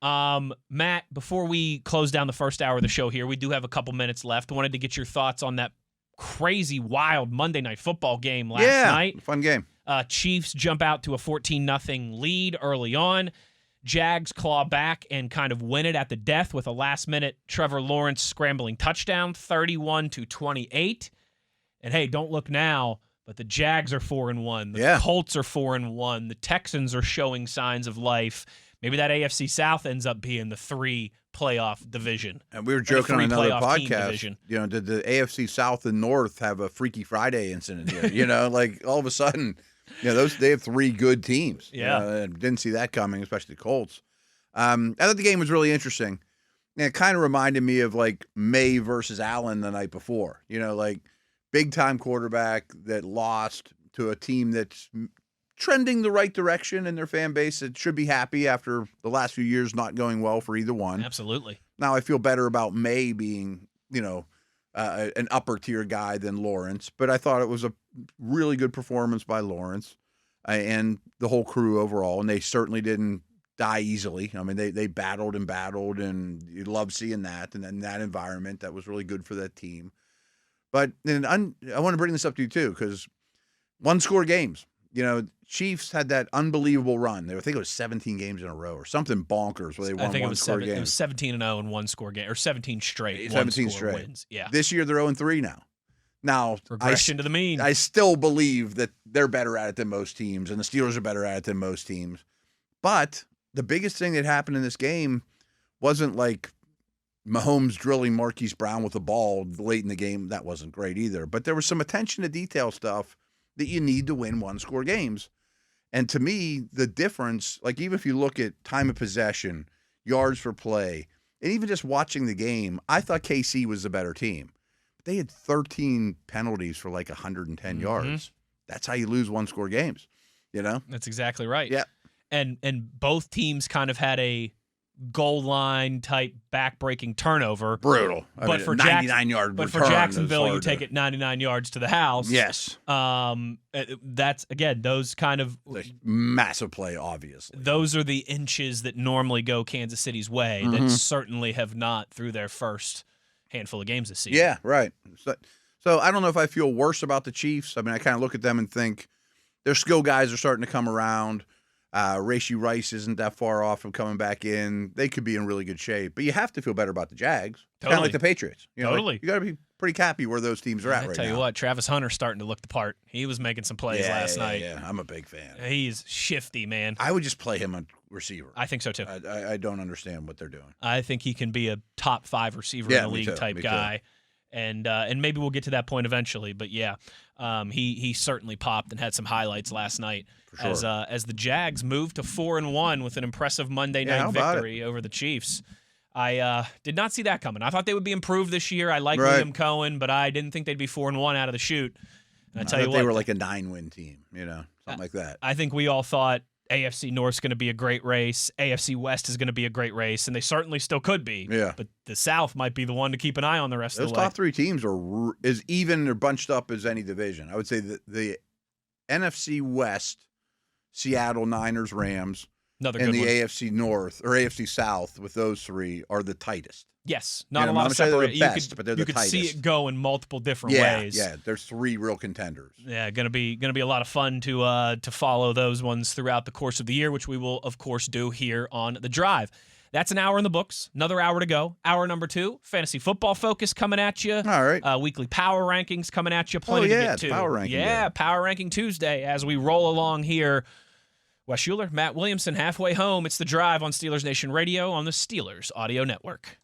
Matt, before we close down the first hour of the show here, we do have a couple minutes left. I wanted to get your thoughts on that crazy, wild Monday Night Football game last night. Fun game. Chiefs jump out to a 14-0 lead early on. Jags claw back and kind of win it at the death with a last-minute Trevor Lawrence scrambling touchdown, 31-28. And hey, don't look now, but the Jags are 4-1. The Colts are 4-1. The Texans are showing signs of life. Maybe that AFC South ends up being the 3 playoff division. And we were joking on another podcast. Did the AFC South and North have a Freaky Friday incident here? All of a sudden, they have 3 good teams. Yeah. Didn't see that coming, especially the Colts. I thought the game was really interesting. And it kind of reminded me of May versus Allen the night before. Big time quarterback that lost to a team that's trending the right direction in their fan base. It should be happy after the last few years not going well for either one. Absolutely. Now I feel better about May being, an upper tier guy than Lawrence, but I thought it was a really good performance by Lawrence and the whole crew overall. And they certainly didn't die easily. I mean, they battled, and you love seeing that. And then that environment, that was really good for that team. But I want to bring this up to you too, because 1-score games. Chiefs had that unbelievable run. I think it was 17 games in a row or something bonkers where they won one-score games. It was 17-0 in one-score game, or 17 straight 17 one-score straight wins. Yeah. This year they're 0-3 now. Now, regression to the mean. I still believe that they're better at it than most teams, and the Steelers are better at it than most teams. But the biggest thing that happened in this game wasn't like Mahomes drilling Marquise Brown with the ball late in the game. That wasn't great either. But there was some attention to detail stuff that you need to win one-score games. And to me, the difference, like even if you look at time of possession, yards per play, and even just watching the game, I thought KC was the better team. They had 13 penalties for like 110 yards. That's how you lose one-score games, That's exactly right. Yeah. And both teams kind of had a goal line type back-breaking turnover. Brutal. But for 99-yard But for Jacksonville, you take it 99 yards to the house. Yes. That's, again, those kind of massive play, obviously. Those are the inches that normally go Kansas City's way that certainly have not through their first handful of games this season. Yeah, right. So I don't know if I feel worse about the Chiefs. I mean, I kind of look at them and think their skill guys are starting to come around. Rashee Rice isn't that far off from coming back in. They could be in really good shape. But you have to feel better about the Jags. Totally. Kind of like the Patriots. Totally. You got to be pretty happy where those teams are at right now. I tell you what, Travis Hunter's starting to look the part. He was making some plays last night. Yeah, I'm a big fan. He's shifty, man. I would just play him a receiver. I think so, too. I don't understand what they're doing. I think he can be a top 5 receiver in the league type guy. And maybe we'll get to that point eventually. But, yeah, he certainly popped and had some highlights last night. For sure. As the Jags moved to 4-1 with an impressive Monday night victory over the Chiefs. I did not see that coming. I thought they would be improved this year. I like Liam Cohen, but I didn't think they'd be 4-1 out of the chute. And I tell you what, they were like a 9-win team, something like that. I think we all thought AFC North's going to be a great race. AFC West is going to be a great race, and they certainly still could be. Yeah. But the South might be the one to keep an eye on the rest of the way. Those top 3 teams are as even or bunched up as any division. I would say that the NFC West, Seattle, Niners, Rams, and the AFC North or AFC South with those 3 are the tightest. Yes, not a lot of separation. But they're the tightest. You could see it go in multiple different ways. Yeah, there's 3 real contenders. Yeah, gonna be a lot of fun to follow those ones throughout the course of the year, which we will of course do here on The Drive. That's an hour in the books. Another hour to go. Hour number 2, fantasy football focus coming at you. All right. Weekly power rankings coming at you. Plenty to get to. Power ranking. Yeah, Power Ranking Tuesday as we roll along here. Wes Uhler, Matt Williamson, halfway home. It's The Drive on Steelers Nation Radio on the Steelers Audio Network.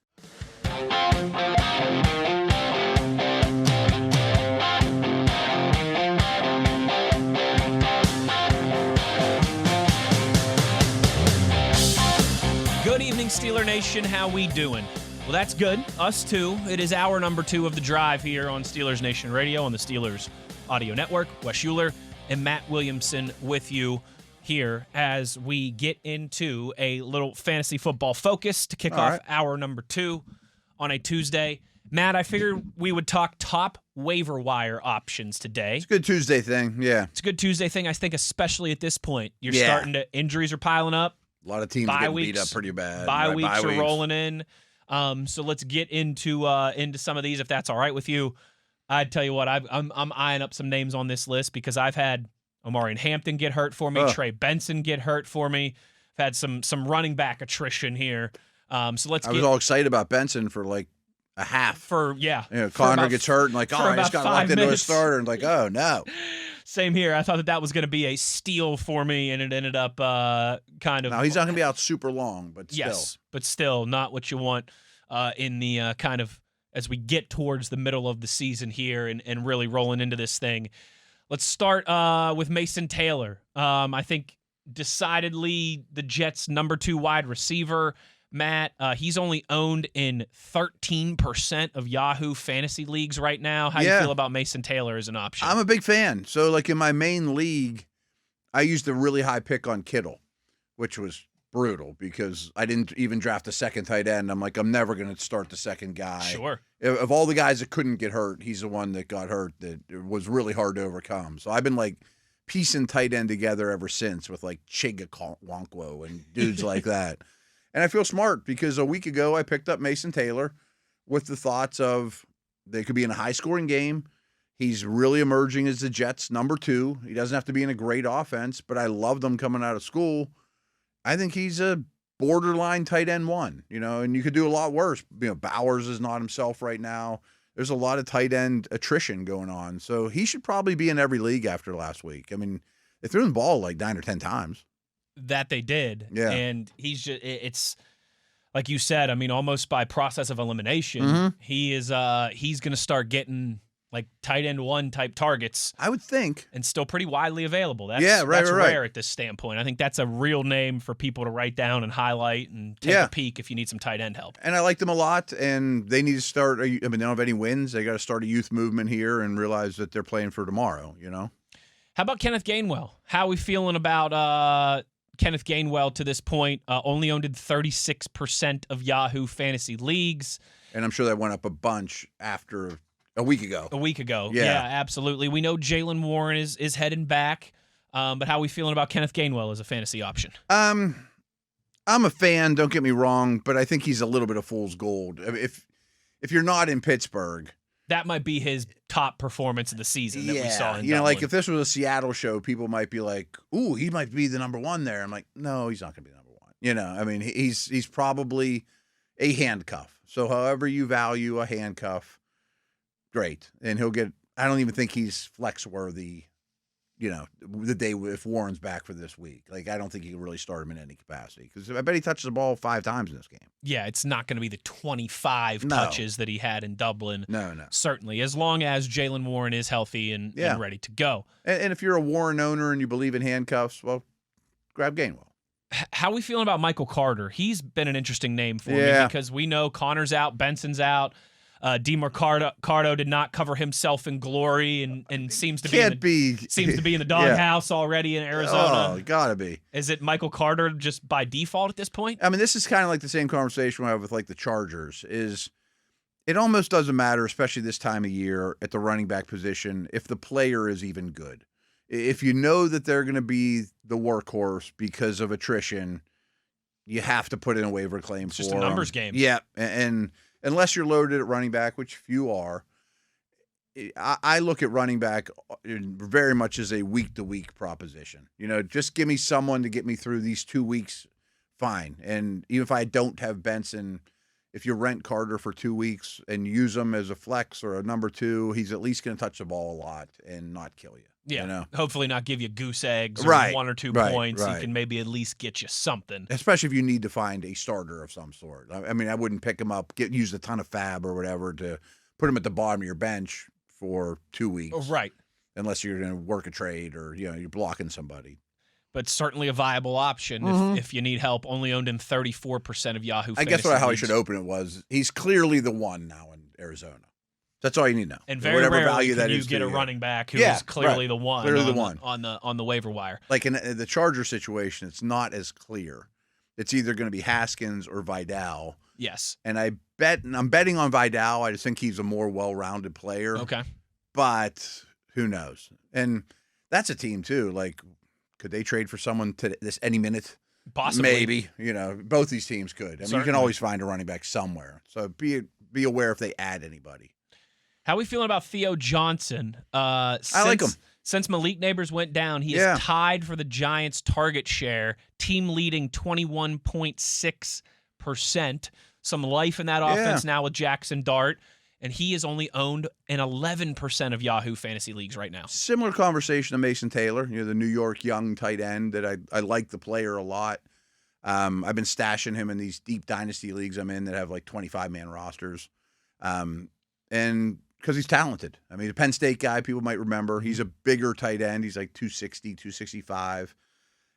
Good evening, Steeler Nation. How we doing? Well, that's good. Us too. It is hour number 2 of The Drive here on Steelers Nation Radio on the Steelers Audio Network. Wes Uhler and Matt Williamson with you here as we get into a little fantasy football focus to kick off hour number 2 on a Tuesday. Matt, I figured we would talk top waiver wire options today. It's a good Tuesday thing, yeah. It's a good Tuesday thing, I think, especially at this point. You're starting to, injuries are piling up. A lot of teams getting beat up pretty bad. Bye weeks are rolling in. So let's get into some of these, if that's all right with you. I'd tell you what, I'm eyeing up some names on this list because I've had Omarion Hampton get hurt for me. Trey Benson get hurt for me. I've had some running back attrition here. I was all excited about Benson for like a half. Connor gets hurt and like, he just got locked into a starter and like, oh no. Same here. I thought that was going to be a steal for me, and it ended up kind of. Now he's not going to be out super long, but still. Yes, but still not what you want in the kind of as we get towards the middle of the season here and really rolling into this thing. Let's start with Mason Taylor. I think decidedly the Jets' number 2 wide receiver. Matt, he's only owned in 13% of Yahoo fantasy leagues right now. How do you feel about Mason Taylor as an option? I'm a big fan. So, like in my main league, I used a really high pick on Kittle, which was brutal because I didn't even draft a second tight end. I'm like, I'm never going to start the second guy. Sure. Of all the guys that couldn't get hurt, he's the one that got hurt that it was really hard to overcome. So I've been like piecing tight end together ever since with like Chiga Wonkwo and dudes like that. And I feel smart because a week ago I picked up Mason Taylor with the thoughts of they could be in a high-scoring game. He's really emerging as the Jets' number 2. He doesn't have to be in a great offense, but I loved him coming out of school. I think he's a borderline tight end 1, and you could do a lot worse. Bowers is not himself right now. There's a lot of tight end attrition going on. So he should probably be in every league after last week. I mean, they threw him the ball like 9 or 10 times. That they did. Yeah. And it's like you said, I mean, almost by process of elimination, he's going to start getting like tight end 1 type targets. I would think. And still pretty widely available. That's right. rare at this standpoint. I think that's a real name for people to write down and highlight and take a peek if you need some tight end help. And I like them a lot, and they need to start. They don't have any wins. They got to start a youth movement here and realize that they're playing for tomorrow, How about Kenneth Gainwell? How are we feeling about Kenneth Gainwell to this point? Only owned in 36% of Yahoo fantasy leagues. And I'm sure that went up a bunch after a week ago. Yeah, absolutely. We know Jaylen Warren is heading back, but how are we feeling about Kenneth Gainwell as a fantasy option? I'm a fan, don't get me wrong, but I think he's a little bit of fool's gold. I mean, if you're not in Pittsburgh, that might be his top performance of the season that we saw in Dublin. Dublin. Like if this was a Seattle show, people might be like, ooh, he might be the number 1 there. I'm like, no, he's not going to be the number 1. I mean, he's probably a handcuff. So however you value a handcuff, great. And he'll get, I don't even think he's flex worthy, the day if Warren's back for this week. Like, I don't think you can really start him in any capacity because I bet he touches the ball 5 times in this game. Yeah, it's not going to be the 25 touches that he had in Dublin. No. Certainly, as long as Jaylen Warren is healthy and ready to go. And if you're a Warren owner and you believe in handcuffs, well, grab Gainwell. How are we feeling about Michael Carter? He's been an interesting name for me because we know Connor's out, Benson's out. DeMarcado did not cover himself in glory and seems to be in the doghouse already in Arizona. Oh, gotta be. Is it Michael Carter just by default at this point? I mean, this is kind of like the same conversation we have with like the Chargers. Is it almost doesn't matter, especially this time of year at the running back position, if the player is even good. If you know that they're going to be the workhorse because of attrition, you have to put in a waiver claim it's just a numbers game. Yeah, and unless you're loaded at running back, which few are, I look at running back very much as a week-to-week proposition. Just give me someone to get me through these 2 weeks, fine. And even if I don't have Benson, if you rent Carter for 2 weeks and use him as a flex or a number 2, he's at least going to touch the ball a lot and not kill you. Yeah, hopefully not give you goose eggs or 1 or 2 points. He can maybe at least get you something. Especially if you need to find a starter of some sort. I mean, I wouldn't pick him up, use a ton of fab or whatever to put him at the bottom of your bench for 2 weeks. Right. Unless you're going to work a trade or, you're blocking somebody. But certainly a viable option if you need help. Only owned in 34% of Yahoo I guess how I should open it was he's clearly the one now in Arizona. That's all you need to know. And very rarely value can you get a running back who is clearly the one. Clearly the one on the waiver wire. Like in the Charger situation, it's not as clear. It's either going to be Haskins or Vidal. Yes. And I'm betting on Vidal. I just think he's a more well-rounded player. Okay. But who knows? And that's a team too. Like, could they trade for someone to this any minute? Possibly. Maybe. Both these teams could. I mean, you can always find a running back somewhere. So be aware if they add anybody. How are we feeling about Theo Johnson? I like him. Since Malik Neighbors went down, he is tied for the Giants' target share, team leading 21.6%. Some life in that offense now with Jackson Dart, and he is only owned in 11% of Yahoo fantasy leagues right now. Similar conversation to Mason Taylor, the New York young tight end that I like the player a lot. I've been stashing him in these deep dynasty leagues I'm in that have like 25-man rosters. And because he's talented. I mean, a Penn State guy, people might remember. He's a bigger tight end. He's like 260, 265.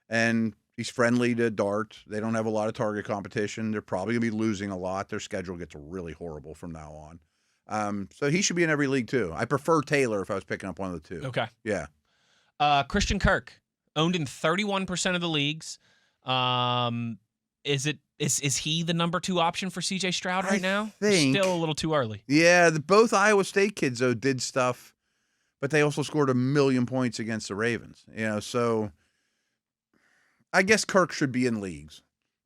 And he's friendly to Dart. They don't have a lot of target competition. They're probably going to be losing a lot. Their schedule gets really horrible from now on. So he should be in every league, too. I prefer Taylor if I was picking up one of the two. Okay. Yeah. Christian Kirk, owned in 31% of the leagues. Is he the number 2 option for C.J. Stroud right now? Still a little too early. Yeah, both Iowa State kids, though, did stuff, but they also scored 1 million points against the Ravens. So I guess Kirk should be in leagues.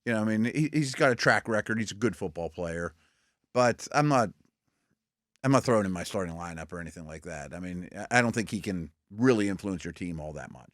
I mean, he's got a track record. He's a good football player, but I'm not I'm not throwing in my starting lineup or anything like that. I mean, I don't think he can really influence your team all that much.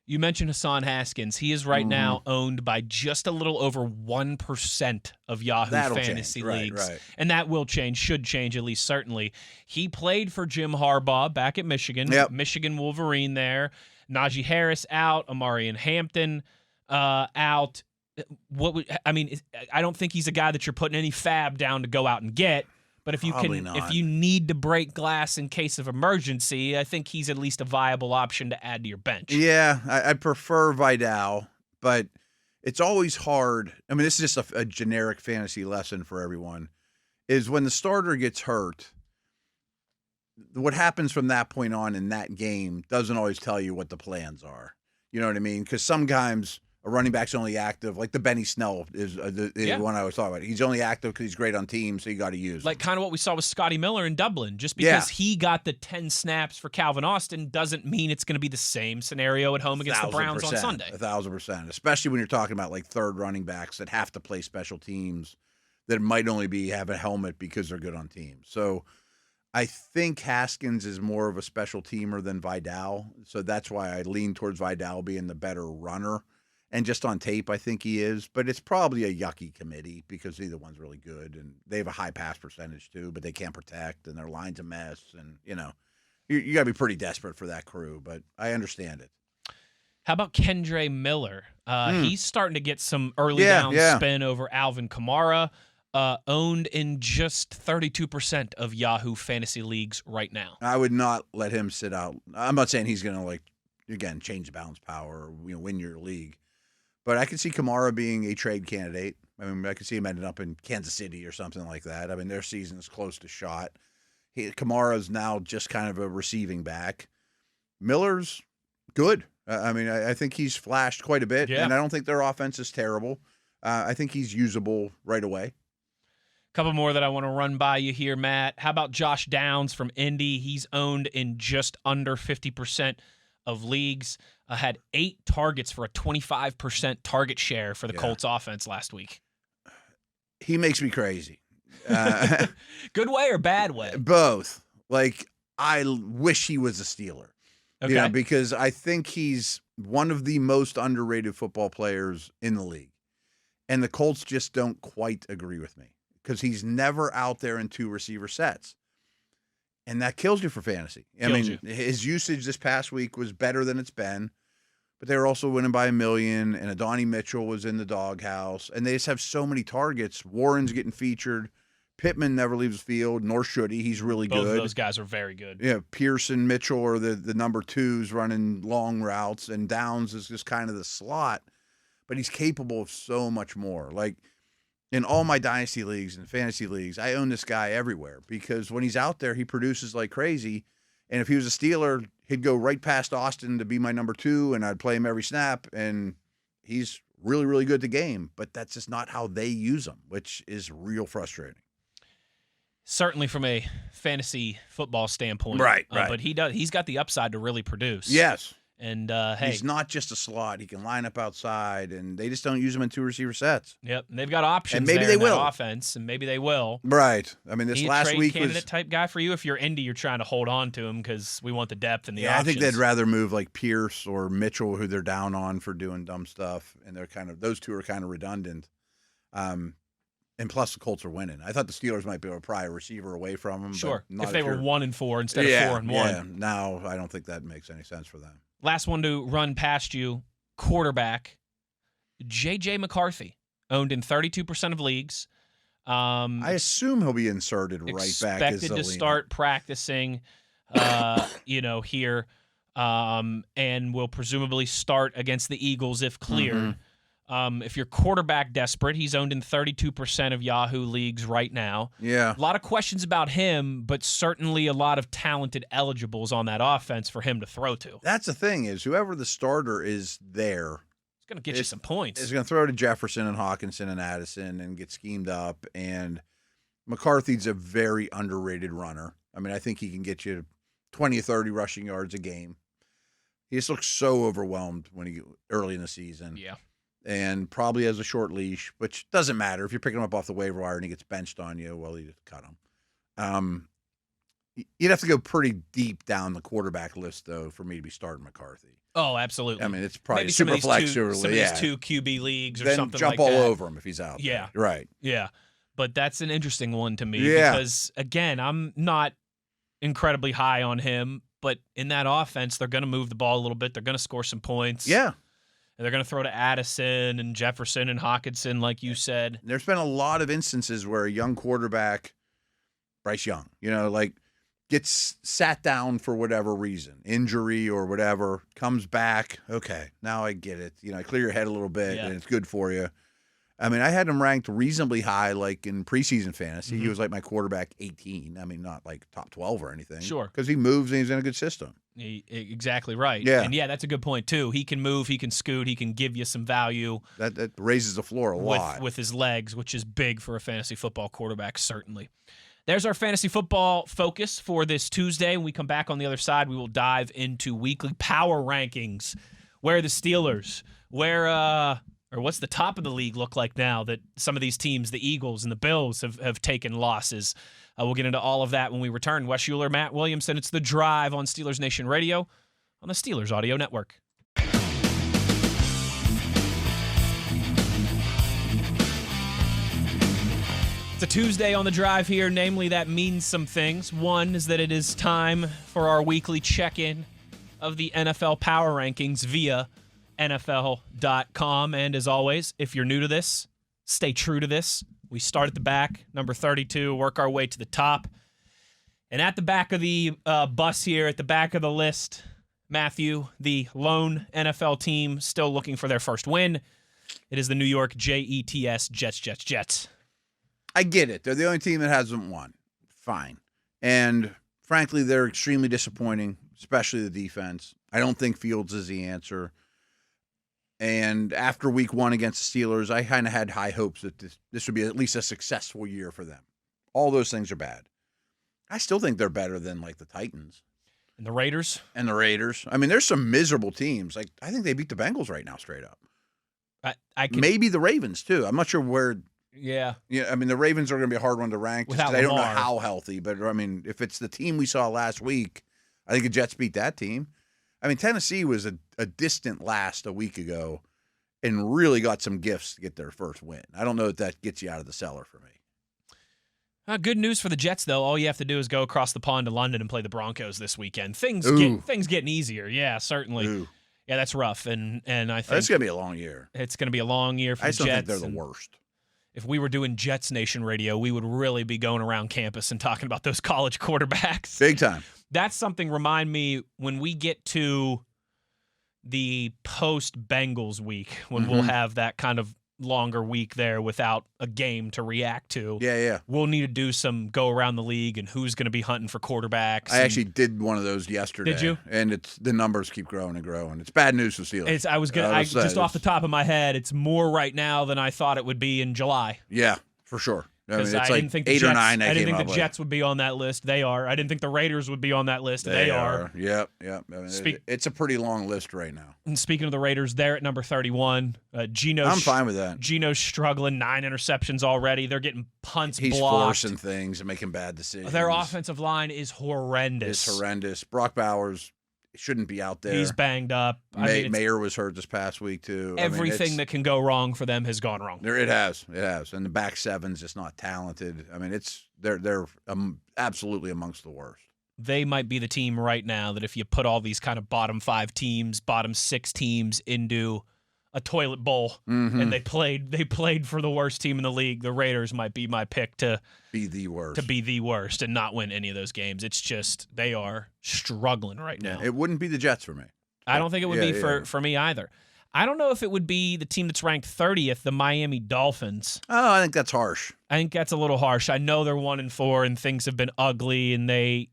You mentioned Hassan Haskins. He is right now owned by just a little over 1% of Yahoo That'll Fantasy change. leagues. Right. And that will change, should change at least certainly. He played for Jim Harbaugh back at Michigan. Yep. Michigan Wolverine there. Najee Harris out. Amarian Hampton out. I don't think he's a guy that you're putting any fab down to go out and get. But if you need to break glass in case of emergency, I think he's at least a viable option to add to your bench. Yeah, I prefer Vidal, but it's always hard. I mean, this is just a generic fantasy lesson for everyone, is when the starter gets hurt, what happens from that point on in that game doesn't always tell you what the plans are. You know what I mean? Because sometimes a running back's only active, like the Benny Snell is the one I was talking about. He's only active because he's great on teams, so you got to use him. Like kind of what we saw with Scotty Miller in Dublin. Just because he got the 10 snaps for Calvin Austin doesn't mean it's going to be the same scenario at home against the Browns on Sunday. 1,000%. Especially when you're talking about like third running backs that have to play special teams that might only have a helmet because they're good on teams. So I think Haskins is more of a special teamer than Vidal. So that's why I lean towards Vidal being the better runner. And just on tape, I think he is. But it's probably a yucky committee because either one's really good. And they have a high pass percentage, too, but they can't protect, and their line's a mess. And, you got to be pretty desperate for that crew. But I understand it. How about Kendre Miller? He's starting to get some early down spin over Alvin Kamara, owned in just 32% of Yahoo Fantasy leagues right now. I would not let him sit out. I'm not saying he's going to, again, change the balance power or win your league. But I could see Kamara being a trade candidate. I mean, I could see him ending up in Kansas City or something like that. I mean, their season's close to shot. Kamara's now just kind of a receiving back. Miller's good. I think he's flashed quite a bit, and I don't think their offense is terrible. I think he's usable right away. A couple more that I want to run by you here, Matt. How about Josh Downs from Indy? He's owned in just under 50% of leagues. Had 8 targets for a 25% target share for the Colts offense last week. He makes me crazy. Good way or bad way? Both. Like, I wish he was a Steeler. Okay. Because I think he's one of the most underrated football players in the league. And the Colts just don't quite agree with me because he's never out there in 2 receiver sets. And that kills you for fantasy. His usage this past week was better than it's been, but they were also winning by 1 million, and Adonai Mitchell was in the doghouse, and they just have so many targets. Warren's getting featured. Pittman never leaves the field, nor should he. He's really good. Both of those guys are very good. Yeah, Pearson, Mitchell are the number 2s running long routes, and Downs is just kind of the slot, but he's capable of so much more. Like, in all my dynasty leagues and fantasy leagues, I own this guy everywhere because when he's out there, he produces like crazy. And if he was a Steeler, he'd go right past Austin to be my number 2, and I'd play him every snap. And he's really, really good at the game. But that's just not how they use him, which is real frustrating. Certainly from a fantasy football standpoint. Right. But he's got the upside to really produce. Yes. And, he's not just a slot. He can line up outside, and they just don't use him in 2 receiver sets. Yep, and they've got options. And maybe there they in will. that offense, and maybe they will. Right. I mean, this last trade week candidate was type guy for you. If you're Indy, you're trying to hold on to him because we want the depth and the options. I think they'd rather move like Pierce or Mitchell, who they're down on for doing dumb stuff, and those 2 are kind of redundant. And plus, the Colts are winning. I thought the Steelers might be able to pry a receiver away from them. Sure, but if they were 1-4 instead of 4-1. Yeah, now I don't think that makes any sense for them. Last one to run past you, quarterback, J.J. McCarthy, owned in 32% of leagues. I assume he'll be inserted right back as expected to start practicing, here, and will presumably start against the Eagles if cleared. Mm-hmm. If you're quarterback desperate, he's owned in 32% of Yahoo leagues right now. Yeah. A lot of questions about him, but certainly a lot of talented eligibles on that offense for him to throw to. That's the thing is whoever the starter is there. It's going to get you some points. Is going to throw to Jefferson and Hawkinson and Addison and get schemed up. And McCarthy's a very underrated runner. I mean, I think he can get you 20 or 30 rushing yards a game. He just looks so overwhelmed early in the season. Yeah. And probably has a short leash, which doesn't matter. If you're picking him up off the waiver wire and he gets benched on you, well, you just cut him. You'd have to go pretty deep down the quarterback list, though, for me to be starting McCarthy. Oh, absolutely. I mean, it's probably Maybe super flex. some of these 2 QB leagues or then something jump like that. all over him if he's out. Yeah. There. Right. Yeah. But that's an interesting one to me Yeah. because, again, I'm not incredibly high on him, but in that offense, they're going to move the ball a little bit. They're going to score some points. Yeah. And they're going to throw to Addison and Jefferson and Hawkinson, like you said. There's been a lot of instances where a young quarterback, Bryce Young, gets sat down for whatever reason, injury or whatever, comes back. Okay, now I get it. Clear your head a little bit, and it's good for you. I mean, I had him ranked reasonably high, like in preseason fantasy. He was like my quarterback 18. I mean, not like top 12 or anything. Sure. Because he moves and he's in a good system. Exactly right. Yeah. And, that's a good point, too. He can move, he can scoot, he can give you some value. That raises the floor a lot. With his legs, which is big for a fantasy football quarterback, certainly. There's our fantasy football focus for this Tuesday. When we come back on the other side, we will dive into weekly power rankings. Where the Steelers, or what's the top of the league look like now that some of these teams, the Eagles and the Bills, have taken losses. We'll get into all of that when we return. Wes Uhler, Matt Williamson. It's The Drive on Steelers Nation Radio on the Steelers Audio Network. It's a Tuesday on The Drive here. Namely, that means some things. One is that it is time for our weekly check-in of the NFL Power Rankings via NFL.com. And as always, if you're new to this, stay true to this. We start at the back, number 32, work our way to the top. And at the back of the bus here, at the back of the list, Matthew, the lone NFL team still looking for their first win. It is the New York Jets, Jets. I get it. They're the only team that hasn't won. Fine. And frankly, they're extremely disappointing, especially the defense. I don't think Fields is the answer. And after week 1 against the Steelers, I kind of had high hopes that this would be at least a successful year for them. All those things are bad. I still think they're better than, like, the Titans. And the Raiders? And the Raiders. I mean, there's some miserable teams. Like, I think they beat the Bengals right now straight up. Maybe the Ravens, too. I'm not sure where. Yeah. I mean, the Ravens are going to be a hard one to rank. Without I don't know Lamar. how healthy. But, I mean, if it's the team we saw last week, I think the Jets beat that team. I mean, Tennessee was a distant last a week ago and really got some gifts to get their first win. I don't know if that gets you out of the cellar for me. Good news for the Jets, though. All you have to do is go across the pond to London and play the Broncos this weekend. Things getting easier. Yeah, certainly. Ooh. Yeah, that's rough. And I think it's going to be a long year. It's going to be a long year for the Jets. I still think they're the worst. If we were doing Jets Nation radio, we would really be going around campus and talking about those college quarterbacks. Big time. That's something, remind me, when we get to the post-Bengals week, when we'll have that kind of longer week there without a game to react to. Yeah. We'll need to do some go around the league and who's going to be hunting for quarterbacks. I actually did one of those yesterday. Did you? And the numbers keep growing and growing. It's bad news for Steelers. Just off the top of my head, it's more right now than I thought it would be in July. Yeah, for sure. I mean, it's I didn't think 8 or 9. I didn't think the Jets would be on that list. They are. I didn't think the Raiders would be on that list. They are. Yep. I mean, it's a pretty long list right now. And speaking of the Raiders, they're at number 31. I'm fine with that. Gino's struggling. 9 interceptions already. They're getting punts blocked. He's forcing things and making bad decisions. Their offensive line is horrendous. It's horrendous. Brock Bowers shouldn't be out there. He's banged up. Mayer was hurt this past week, too. Everything that can go wrong for them has gone wrong. It has. And the back seven's just not talented. I mean, they're absolutely amongst the worst. They might be the team right now that if you put all these kind of bottom 5 teams, bottom 6 teams into a toilet bowl and they played for the worst team in the league, the Raiders might be my pick to be the worst and not win any of those games. It's just they are struggling right now. It wouldn't be the Jets for me. I don't think it would be for me either. I don't know if it would be the team that's ranked 30th, the Miami Dolphins. Oh, I think that's harsh. I think that's a little harsh. I know they're 1-4 and things have been ugly and they,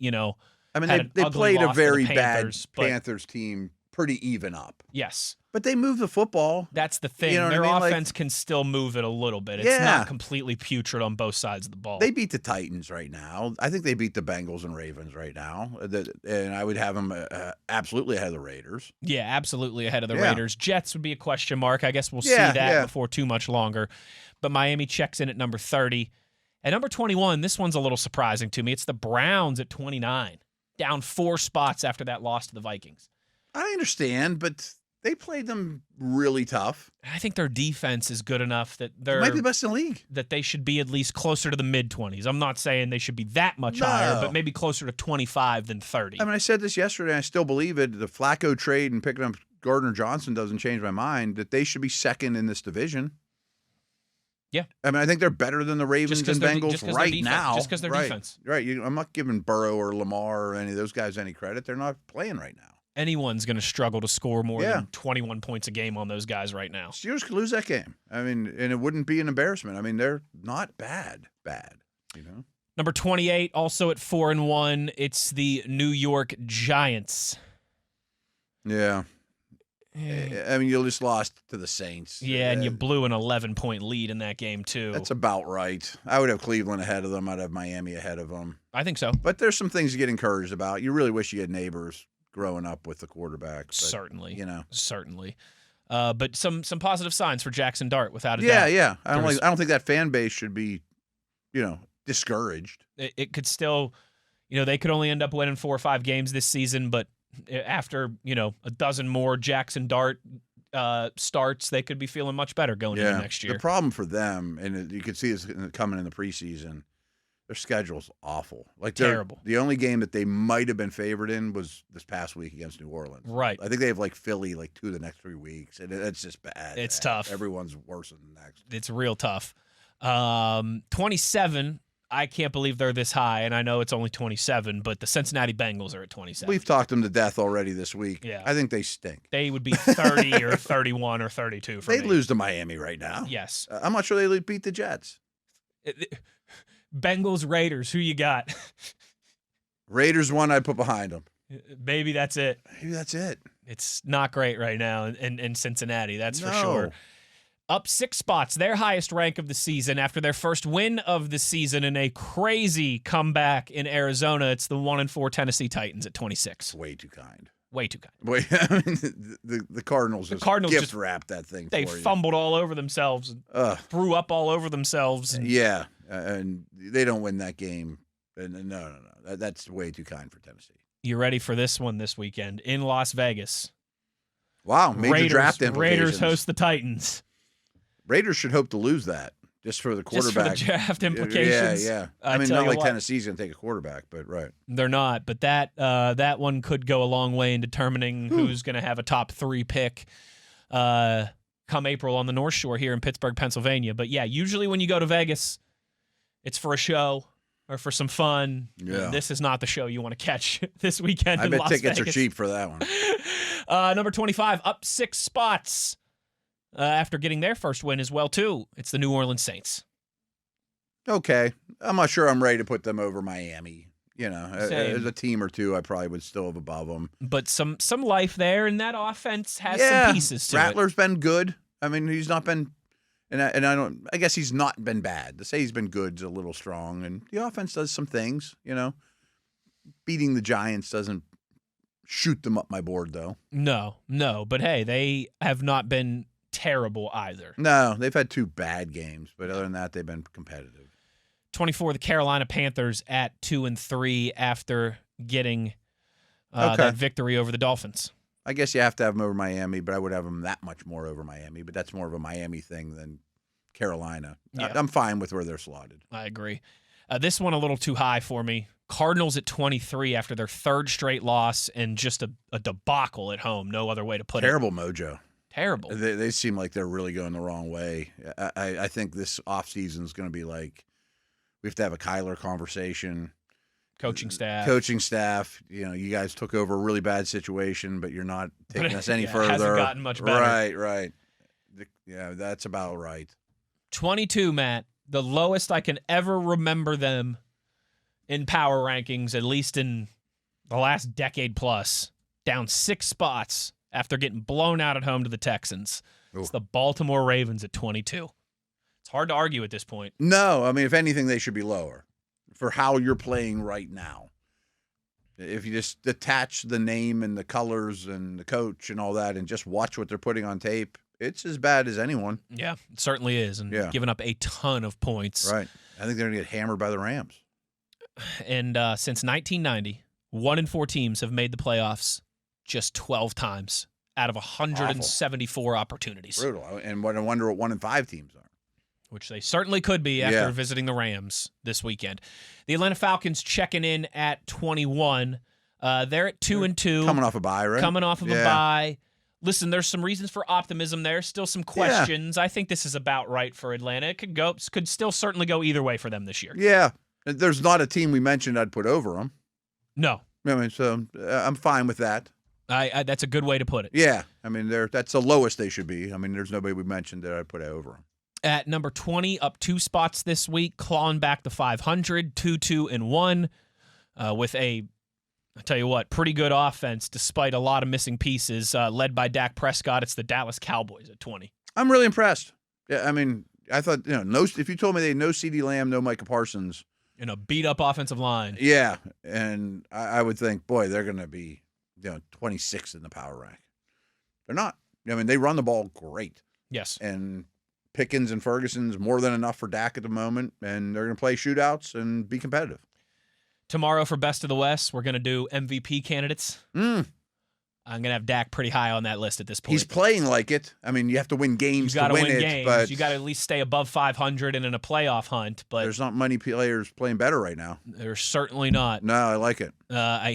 I mean, they played a very bad Panthers team pretty even up. Yes. But they move the football. That's the thing. Their offense can still move it a little bit. It's not completely putrid on both sides of the ball. They beat the Titans right now. I think they beat the Bengals and Ravens right now. And I would have them absolutely ahead of the Raiders. Yeah, absolutely ahead of the Raiders. Jets would be a question mark. I guess we'll see that before too much longer. But Miami checks in at number 30. At number 21, this one's a little surprising to me. It's the Browns at 29, down 4 spots after that loss to the Vikings. I understand, but they played them really tough. I think their defense is good enough that They might be the best in the league. that they should be at least closer to the mid-20s. I'm not saying they should be that much higher, but maybe closer to 25 than 30. I mean, I said this yesterday, and I still believe it. The Flacco trade and picking up Gardner Johnson doesn't change my mind that they should be second in this division. Yeah. I mean, I think they're better than the Ravens and Bengals right now. Just because their defense. Right. I'm not giving Burrow or Lamar or any of those guys any credit. They're not playing right now. Anyone's going to struggle to score more than 21 points a game on those guys right now. Steelers could lose that game. I mean, and it wouldn't be an embarrassment. I mean, they're not bad, you know. Number 28, also at 4-1, it's the New York Giants. Yeah. I mean, you just lost to the Saints. Yeah, and you blew an 11-point lead in that game, too. That's about right. I would have Cleveland ahead of them. I'd have Miami ahead of them. I think so. But there's some things to get encouraged about. You really wish you had neighbors growing up with the quarterback. But, certainly. You know. Certainly. But some positive signs for Jackson Dart, without a doubt. Yeah. I don't think that fan base should be, discouraged. It could still, they could only end up winning 4 or 5 games this season, but after, a dozen more Jackson Dart starts, they could be feeling much better going into next year. The problem for them, and you could see this coming in the preseason, their schedule's awful. Like terrible. The only game that they might have been favored in was this past week against New Orleans. Right. I think they have Philly 2 of the next 3 weeks, and it's just bad. It's tough. Everyone's worse than the next. It's real tough. 27. I can't believe they're this high, and I know it's only 27, but the Cincinnati Bengals are at 27. We've talked them to death already this week. Yeah. I think they stink. They would be 30 or 31 or 32 for me. They'd lose to Miami right now. Yes. I'm not sure they beat the Jets. Bengals, Raiders, who you got? Raiders one I'd put behind them. Maybe that's it. Maybe that's it. It's not great right now in Cincinnati, that's for No. sure. Up 6 spots, their highest rank of the season after their first win of the season in a crazy comeback in Arizona. It's the 1-4 Tennessee Titans at 26. Way too kind. Way too kind. Wait, I mean, the Cardinals gift wrapped that thing They for you. fumbled all over themselves, and threw up all over themselves. And Yeah, and they don't win that game. And no. That's way too kind for Tennessee. you ready for this one this weekend in Las Vegas? Wow, major draft implications. Raiders host the Titans. Raiders should hope to lose that just for the quarterback. Just for the draft implications. Yeah. I mean, tell not you like what. Tennessee's going to take a quarterback, but right. They're not, but that one could go a long way in determining who's going to have a top 3 pick come April on the North Shore here in Pittsburgh, Pennsylvania. But yeah, usually when you go to Vegas, it's for a show or for some fun. Yeah. This is not the show you want to catch this weekend I in bet Las tickets Vegas. are cheap for that one. Number 25, up 6 spots after getting their first win as well, too. It's the New Orleans Saints. Okay. I'm not sure I'm ready to put them over Miami. Same. As a team or two, I probably would still have above them. But some life there, and that offense has some pieces to Rattler's been good. I mean, he's not been, I guess he's not been bad. To say he's been good is a little strong, and the offense does some things, Beating the Giants doesn't shoot them up my board, though. No, but hey, they have not been terrible either. No, they've had 2 bad games, but other than that, they've been competitive. 24, the Carolina Panthers at 2-3 after getting that victory over the Dolphins. I guess you have to have them over Miami, but I would have them that much more over Miami. But that's more of a Miami thing than Carolina. Yeah. I'm fine with where they're slotted. I agree. This one a little too high for me. Cardinals at 23 after their 3rd straight loss and just a debacle at home. No other way to put Terrible mojo. Terrible. They seem like they're really going the wrong way. I think this offseason is going to be like we have to have a Kyler conversation. Coaching staff. You guys took over a really bad situation, but you're not taking us any further. It hasn't gotten much better. Right. Yeah, that's about right. 22, Matt. The lowest I can ever remember them in power rankings, at least in the last decade plus. Down 6 spots after getting blown out at home to the Texans. Ooh. It's the Baltimore Ravens at 22. It's hard to argue at this point. No, I mean, if anything, they should be lower for how you're playing right now. If you just detach the name and the colors and the coach and all that and just watch what they're putting on tape, it's as bad as anyone. Yeah, it certainly is. And giving up a ton of points. Right. I think they're going to get hammered by the Rams. And since 1990, 1-4 teams have made the playoffs just 12 times out of 174 opportunities. Brutal. And I wonder what 1-5 teams are. Which they certainly could be after visiting the Rams this weekend. The Atlanta Falcons checking in at 21. They're at 2-2. Coming off a bye, right? Coming off of a bye. Listen, there's some reasons for optimism there. Still some questions. I think this is about right for Atlanta. It could still certainly go either way for them this year. Yeah. There's not a team we mentioned I'd put over them. No. I mean, so I'm fine with that. That's a good way to put it. Yeah. I mean, that's the lowest they should be. I mean, there's nobody we mentioned that I'd put over them. At number 20, up 2 spots this week, clawing back the 500, 2-2-1, with a, I tell you what, pretty good offense despite a lot of missing pieces, led by Dak Prescott. It's the Dallas Cowboys at 20. I'm really impressed. Yeah, I mean, I thought, if you told me they had no CeeDee Lamb, no Micah Parsons. In a beat-up offensive line. Yeah, and I would think, boy, they're going to be 26 in the power rank. They're not. I mean, they run the ball great. Yes. And Pickens and Ferguson's more than enough for Dak at the moment, and they're going to play shootouts and be competitive. Tomorrow for Best of the West, we're going to do MVP candidates. I'm going to have Dak pretty high on that list at this point. He's playing like it. I mean, you have to win games to win it. Games. But you got to at least stay above 500 and in a playoff hunt. But there's not many players playing better right now. There's certainly not. No, I like it.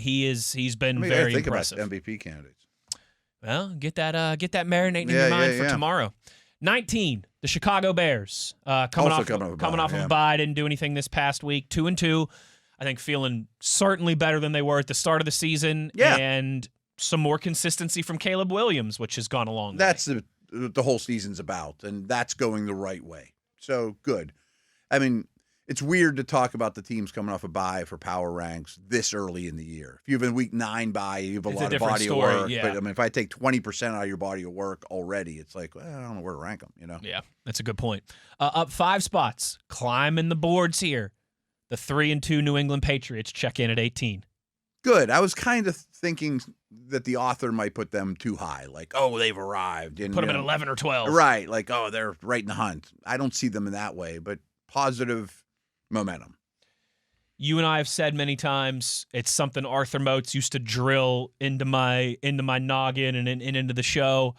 He's been very think impressive. About MVP candidates. Well, get that marinating in your mind for tomorrow. 19, the Chicago Bears. Coming off of a bye, didn't do anything this past week. 2-2. I think feeling certainly better than they were at the start of the season. Yeah. And some more consistency from Caleb Williams, which has gone along. That's the whole season's about, and that's going the right way. So good. I mean, it's weird to talk about the teams coming off a bye for power ranks this early in the year. If you have a week 9 bye, you have a lot of body of work. Yeah. But I mean, if I take 20% out of your body of work already, it's like, well, I don't know where to rank them. Yeah, that's a good point. Up 5 spots, climbing the boards here. The 3-2 New England Patriots check in at 18. Good. I was kind of thinking that the author might put them too high, like, oh, they've arrived. And, put them at 11 or 12. Right, like, oh, they're right in the hunt. I don't see them in that way, but positive momentum. You and I have said many times, it's something Arthur Moats used to drill into my noggin and into the show.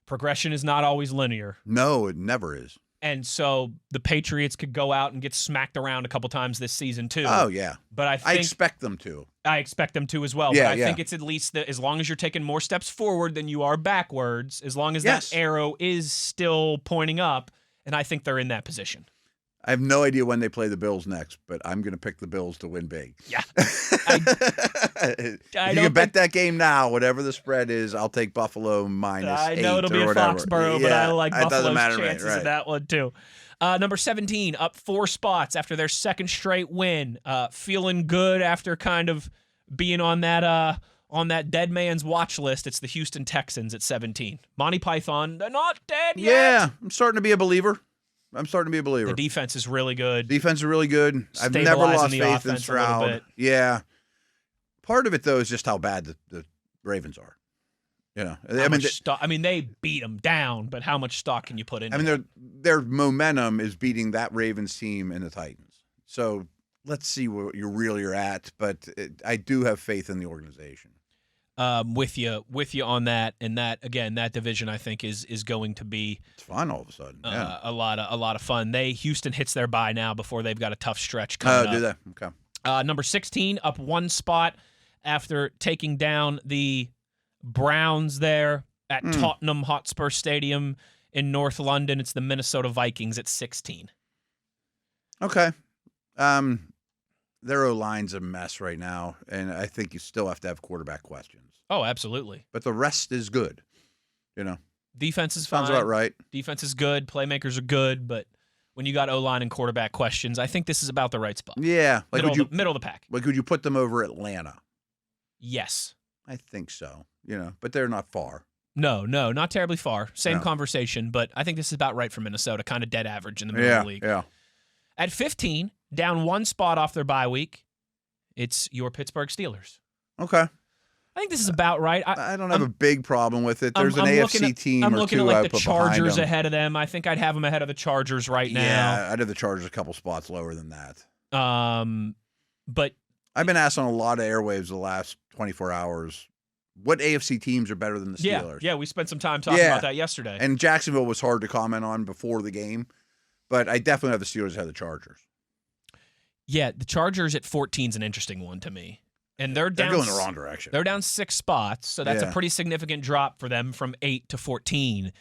Progression is not always linear. No, it never is. And so the Patriots could go out and get smacked around a couple times this season too. Oh, yeah. But I expect them to. I expect them to as well. Yeah, but I think it's at least as long as you're taking more steps forward than you are backwards, as long as that arrow is still pointing up, and I think they're in that position. I have no idea when they play the Bills next, but I'm going to pick the Bills to win big. Yeah. If you can bet that game now, whatever the spread is, I'll take Buffalo -8. I know it'll be a Foxborough, but I like Buffalo's chances of that one too. Number 17, up 4 spots after their second straight win. Feeling good after kind of being on that dead man's watch list. It's the Houston Texans at 17. Monty Python, they're not dead yet. Yeah, I'm starting to be a believer. The defense is really good. I've never lost faith in Stroud. Yeah. Part of it, though, is just how bad the Ravens are. They beat them down, but how much stock can you put in? Their momentum is beating that Ravens team and the Titans. So let's see where you really are at. But I do have faith in the organization. With you on that, and that division I think is going to be it's fun all of a sudden. Yeah. a lot of fun. Houston hits their bye now before they've got a tough stretch coming up. Do they? Okay. Number 16, up 1 spot after taking down the Browns there at Tottenham Hotspur Stadium in North London. It's the Minnesota Vikings at 16. Okay. Their O-line's a mess right now, and I think you still have to have quarterback questions. Oh, absolutely. But the rest is good. Defense is fine. Sounds about right. Defense is good. Playmakers are good, but when you got O-line and quarterback questions, I think this is about the right spot. Yeah. Middle of the pack. Like, would you put them over Atlanta? Yes. I think so. But they're not far. No, not terribly far. Same conversation, but I think this is about right for Minnesota, kind of dead average in the middle of the league. Yeah. At 15, down 1 spot off their bye week, it's your Pittsburgh Steelers. Okay. I think this is about right. I don't have a big problem with it. There's an AFC team I'm or looking two at I like the put behind Chargers them. ahead of them. I think I'd have them ahead of the Chargers right now. Yeah, I'd have the Chargers a couple spots lower than that. But I've been asked on a lot of airwaves the last 24 hours, what AFC teams are better than the Steelers? Yeah, we spent some time talking about that yesterday. And Jacksonville was hard to comment on before the game, but I definitely have the Steelers ahead of the Chargers. Yeah, the Chargers at 14 is an interesting one to me. And they're going the wrong direction. They're down 6 spots, so that's a pretty significant drop for them from 8 to 14.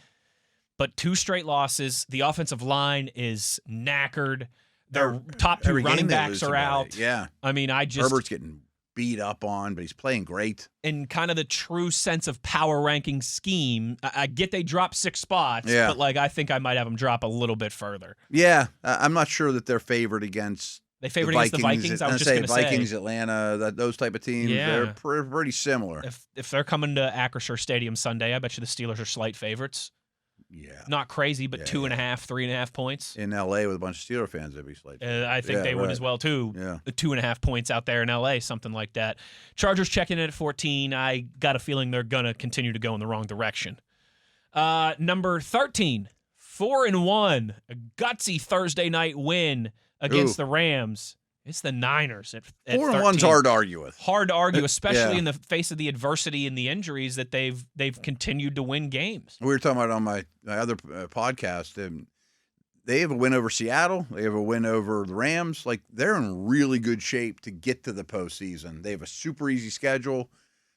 But 2 straight losses. The offensive line is knackered. Their top 2 running backs are out. Yeah. I mean, Herbert's getting beat up on, but he's playing great. In kind of the true sense of power ranking scheme, I get they dropped 6 spots, but like I think I might have them drop a little bit further. Yeah, I'm not sure that they're favored against. They favored against the Vikings. I was just going to say Vikings, Atlanta, those type of teams. Yeah. They're pretty similar. If they're coming to Acrisure Stadium Sunday, I bet you the Steelers are slight favorites. Yeah, not crazy, but 2.5, 3.5 points in LA with a bunch of Steeler fans. They'd be slight. I think they would as well too. Yeah, the 2.5 points out there in LA, something like that. Chargers checking in at 14. I got a feeling they're gonna continue to go in the wrong direction. Number 13, 4-1, a gutsy Thursday night win against the Rams. It's the Niners at 4-1's hard to argue with. Hard to argue, especially in the face of the adversity and the injuries that they've continued to win games. We were talking about on my other podcast, and they have a win over Seattle. They have a win over the Rams. Like, they're in really good shape to get to the postseason. They have a super easy schedule.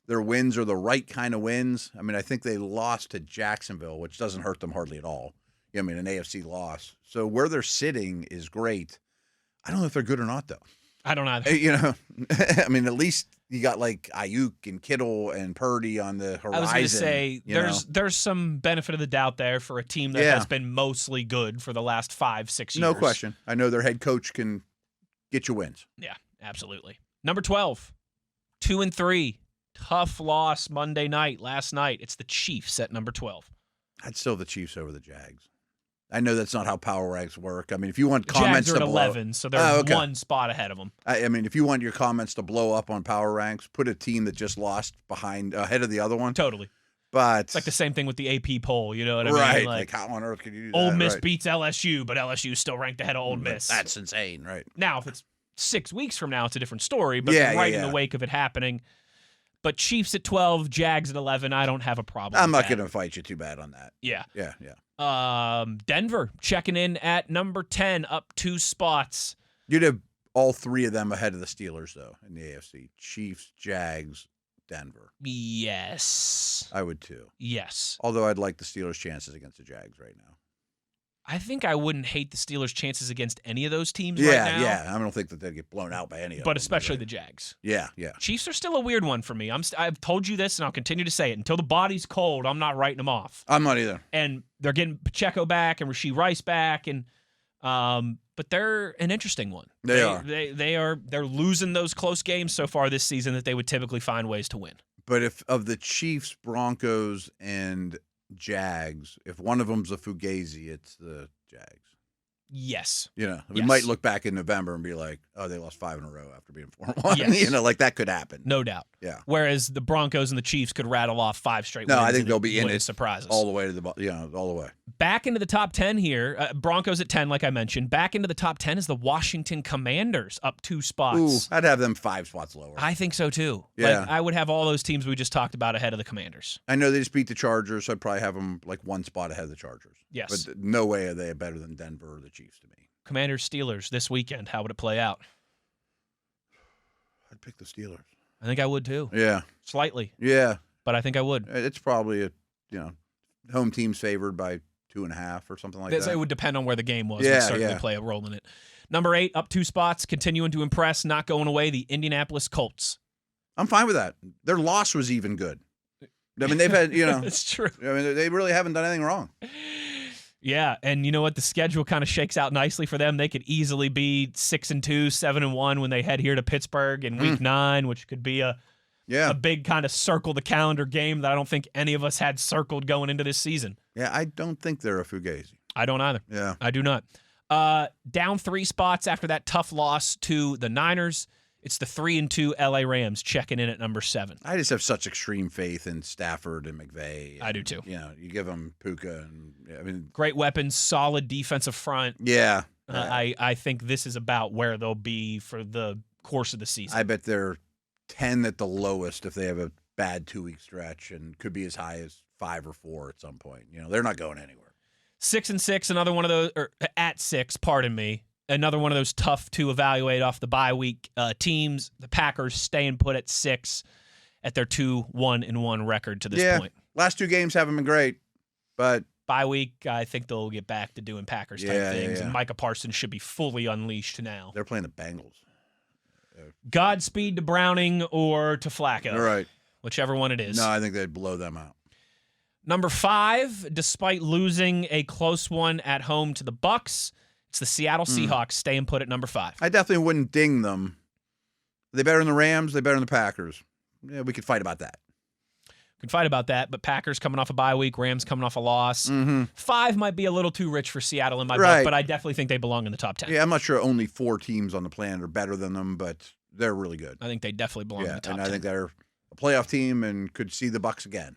Their wins are the right kind of wins. I mean, I think they lost to Jacksonville, which doesn't hurt them hardly at all. I mean, an AFC loss. So where they're sitting is great. I don't know if they're good or not, though. I don't either. You know, I mean, at least you got like Ayuk and Kittle and Purdy on the horizon. I was going to say there's some benefit of the doubt there for a team that has been mostly good for the last 5-6 years. No question. I know their head coach can get you wins. Yeah, absolutely. Number 12, 2-3, tough loss Monday night, last night. It's the Chiefs at number 12. I'd still have the Chiefs over the Jags. I know that's not how power ranks work. I mean, if you want comments Jags are to at blow, 11, so they're one spot ahead of them. I mean, if you want your comments to blow up on power ranks, put a team that just lost ahead of the other one. Totally. But it's like the same thing with the AP poll. You know what I mean? Right. Like how on earth could you do that? Ole Miss beats LSU, but LSU is still ranked ahead of Ole Miss. That's insane, right? Now, if it's 6 weeks from now, it's a different story. But in the wake of it happening. But Chiefs at 12, Jags at 11. I don't have a problem. I'm not going to fight you too bad on that. Yeah. Denver checking in at number 10, up 2 spots. You'd have all 3 of them ahead of the Steelers, though, in the AFC. Chiefs, Jags, Denver. Yes. I would, too. Yes. Although I'd like the Steelers' chances against the Jags right now. I think I wouldn't hate the Steelers' chances against any of those teams right now. Yeah. I don't think that they'd get blown out by any of them. But especially the Jags. Yeah. Chiefs are still a weird one for me. I've told you this, and I'll continue to say it. Until the body's cold, I'm not writing them off. I'm not either. And they're getting Pacheco back and Rashee Rice back, and but they're an interesting one. They're losing those close games so far this season that they would typically find ways to win. But if of the Chiefs, Broncos, and Jags, if one of them's a fugazi, it's the Jags. Yes. You know, we might look back in November and be like, oh, they lost 5 in a row after being 4-1. Yes. You know, like that could happen. No doubt. Yeah. Whereas the Broncos and the Chiefs could rattle off 5 straight wins. No, I think they'll be in it surprises. all the way to all the way. Back into the top 10 here. Broncos at 10, like I mentioned. Back into the top 10 is the Washington Commanders, up 2 spots. Ooh, I'd have them 5 spots lower. I think so, too. Yeah. Like, I would have all those teams we just talked about ahead of the Commanders. I know they just beat the Chargers, so I'd probably have them like 1 spot ahead of the Chargers. Yes. But no way are they better than Denver or the Chiefs to me. Commanders Steelers this weekend. How would it play out? I'd pick the Steelers. I think I would too. Yeah. Slightly. Yeah. But I think I would. It's probably home team's favored by 2.5 or something like that. It would depend on where the game was. It would certainly play a role in it. Number 8, up 2 spots, continuing to impress, not going away, the Indianapolis Colts. I'm fine with that. Their loss was even good. I mean, they've had, It's true. I mean, they really haven't done anything wrong. Yeah, and you know what? The schedule kind of shakes out nicely for them. They could easily be 6-2, 7-1 when they head here to Pittsburgh in Week 9, which could be a big kind of circle the calendar game that I don't think any of us had circled going into this season. Yeah, I don't think they're a fugazi. I don't either. Yeah, I do not. Down 3 spots after that tough loss to the Niners It's the 3-2 LA Rams checking in at number 7. I just have such extreme faith in Stafford and McVay. I do too. You give them Puka, and great weapons, solid defensive front. Yeah. I think this is about where they'll be for the course of the season. I bet they're 10 at the lowest if they have a bad 2-week stretch, and could be as high as 5 or 4 at some point. They're not going anywhere. 6-6, another one of those, or at 6, pardon me. Another one of those tough to evaluate off the bye week teams. The Packers staying put at 6 at their 2-1-1 record to this point. Last 2 games haven't been great, but bye week, I think they'll get back to doing Packers type things. And Micah Parsons should be fully unleashed now. They're playing the Bengals. Godspeed to Browning or to Flacco. All right. Whichever one it is. No, I think they'd blow them out. Number 5, despite losing a close one at home to the Bucs, it's the Seattle Seahawks staying put at number 5. I definitely wouldn't ding them. Are they better than the Rams? They better than the Packers? Yeah, we could fight about that. Can fight about that, but Packers coming off a bye week, Rams coming off a loss. 5 might be a little too rich for Seattle in my book, but I definitely think they belong in the top 10. Yeah, I'm not sure only 4 teams on the planet are better than them, but they're really good. I think they definitely belong in the top 10. And I think they're a playoff team and could see the Bucs again,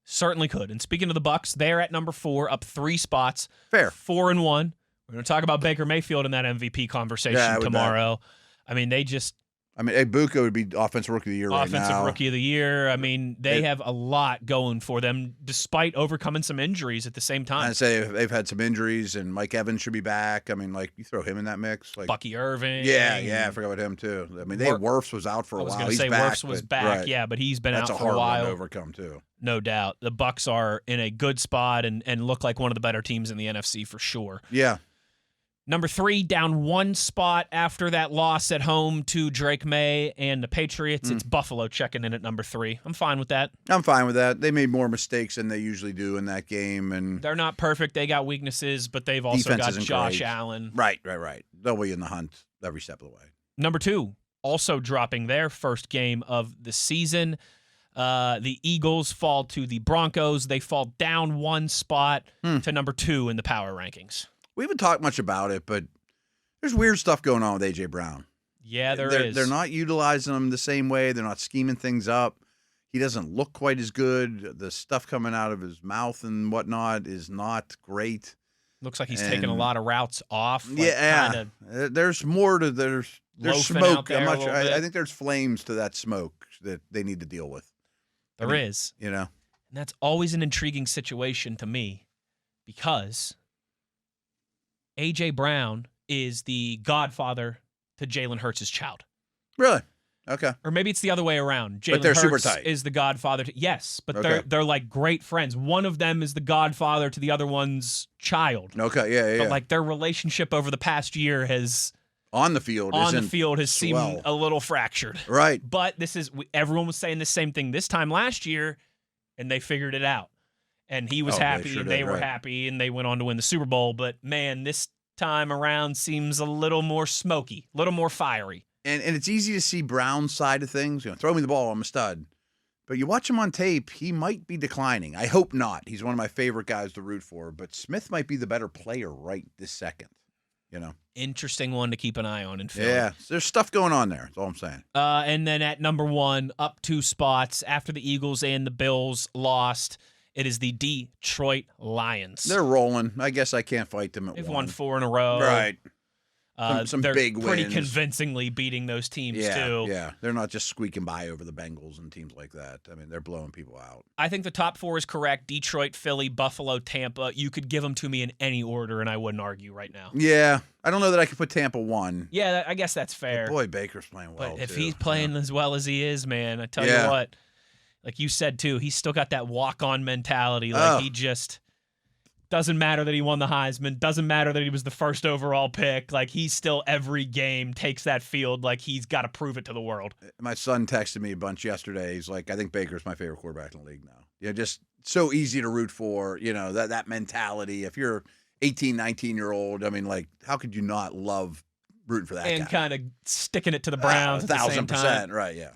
Certainly could. And speaking of the Bucs, they're at number 4, up 3 spots. Fair. 4-1. We're going to talk about Baker Mayfield in that MVP conversation tomorrow. I mean, Ibuka would be Offensive Rookie of the Year right now. Offensive Rookie of the Year. I mean, they have a lot going for them, despite overcoming some injuries at the same time. I'd say they've had some injuries, and Mike Evans should be back. I mean, you throw him in that mix. Bucky Irving. Yeah, I forgot about him, too. I mean, Wirfs was out for a while. I was going to say Wirfs was back, but he's been out for a while. That's a hard one to overcome, too. No doubt. The Bucs are in a good spot and look like one of the better teams in the NFC for sure. Yeah. Number 3, down 1 spot after that loss at home to Drake May and the Patriots. It's Buffalo checking in at number 3. I'm fine with that. I'm fine with that. They made more mistakes than they usually do in that game, and they're not perfect. They got weaknesses, but they've also got Josh Allen. Right. They'll be in the hunt every step of the way. Number 2, also dropping their first game of the season. The Eagles fall to the Broncos. They fall down 1 spot to number 2 in the power rankings. We haven't talked much about it, but there's weird stuff going on with A.J. Brown. Yeah, there is. They're not utilizing him the same way. They're not scheming things up. He doesn't look quite as good. The stuff coming out of his mouth and whatnot is not great. Looks like he's taking a lot of routes off. There's more to there's smoke. I think there's flames to that smoke that they need to deal with. There is. And that's always an intriguing situation to me because A.J. Brown is the godfather to Jalen Hurts' child. Really? Okay. Or maybe it's the other way around. Jalen they're Hurts super tight. is the godfather. Yes, but they're like great friends. One of them is the godfather to the other one's child. Okay, yeah. But their relationship over the past year has on the field seemed a little fractured. Right. But everyone was saying the same thing this time last year, and they figured it out. And he was happy, and they were happy, and they went on to win the Super Bowl. But, man, this time around seems a little more smoky, a little more fiery. And it's easy to see Brown's side of things. Throw me the ball, I'm a stud. But you watch him on tape, he might be declining. I hope not. He's one of my favorite guys to root for. But Smith might be the better player right this second. Interesting one to keep an eye on in Philly. Yeah, there's stuff going on there. That's all I'm saying. And then at number 1, up 2 spots after the Eagles and the Bills lost, it is the Detroit Lions. They're rolling. I guess I can't fight them at They've 1. won 4 in a row. Right. Some they're big pretty wins. Convincingly beating those teams, too. Yeah, they're not just squeaking by over the Bengals and teams like that. I mean, they're blowing people out. I think the top 4 is correct. Detroit, Philly, Buffalo, Tampa. You could give them to me in any order, and I wouldn't argue right now. Yeah, I don't know that I could put Tampa 1. Yeah, I guess that's fair. But boy, Baker's playing well, But if he's playing as well as he is, man, I tell you what, like you said, too, he's still got that walk-on mentality. He just... Doesn't matter that he won the Heisman. Doesn't matter that he was the first overall pick. He's still every game takes that field like he's got to prove it to the world. My son texted me a bunch yesterday. He's like, I think Baker's my favorite quarterback in the league now. Just so easy to root for, that mentality. If you're 18, 19-year-old, I mean, how could you not love rooting for that guy? And kind of sticking it to the Browns at the same time. 1,000%, right, yeah.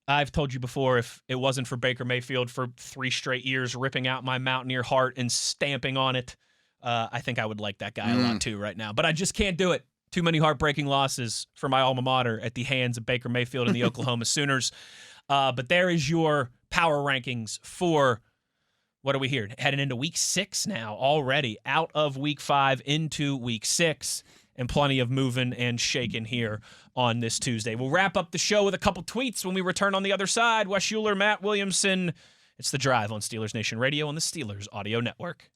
I've told you before, if it wasn't for Baker Mayfield for 3 straight years ripping out my Mountaineer heart and stamping on it, I think I would like that guy a lot too right now. But I just can't do it. Too many heartbreaking losses for my alma mater at the hands of Baker Mayfield and the Oklahoma Sooners. But there is your power rankings for, what are we here? Heading into week 6 now already, out of week 5 into week 6, and plenty of moving and shaking here on this Tuesday. We'll wrap up the show with a couple tweets when we return on the other side. Wes Uhler, Matt Williamson. It's The Drive on Steelers Nation Radio on the Steelers Audio Network.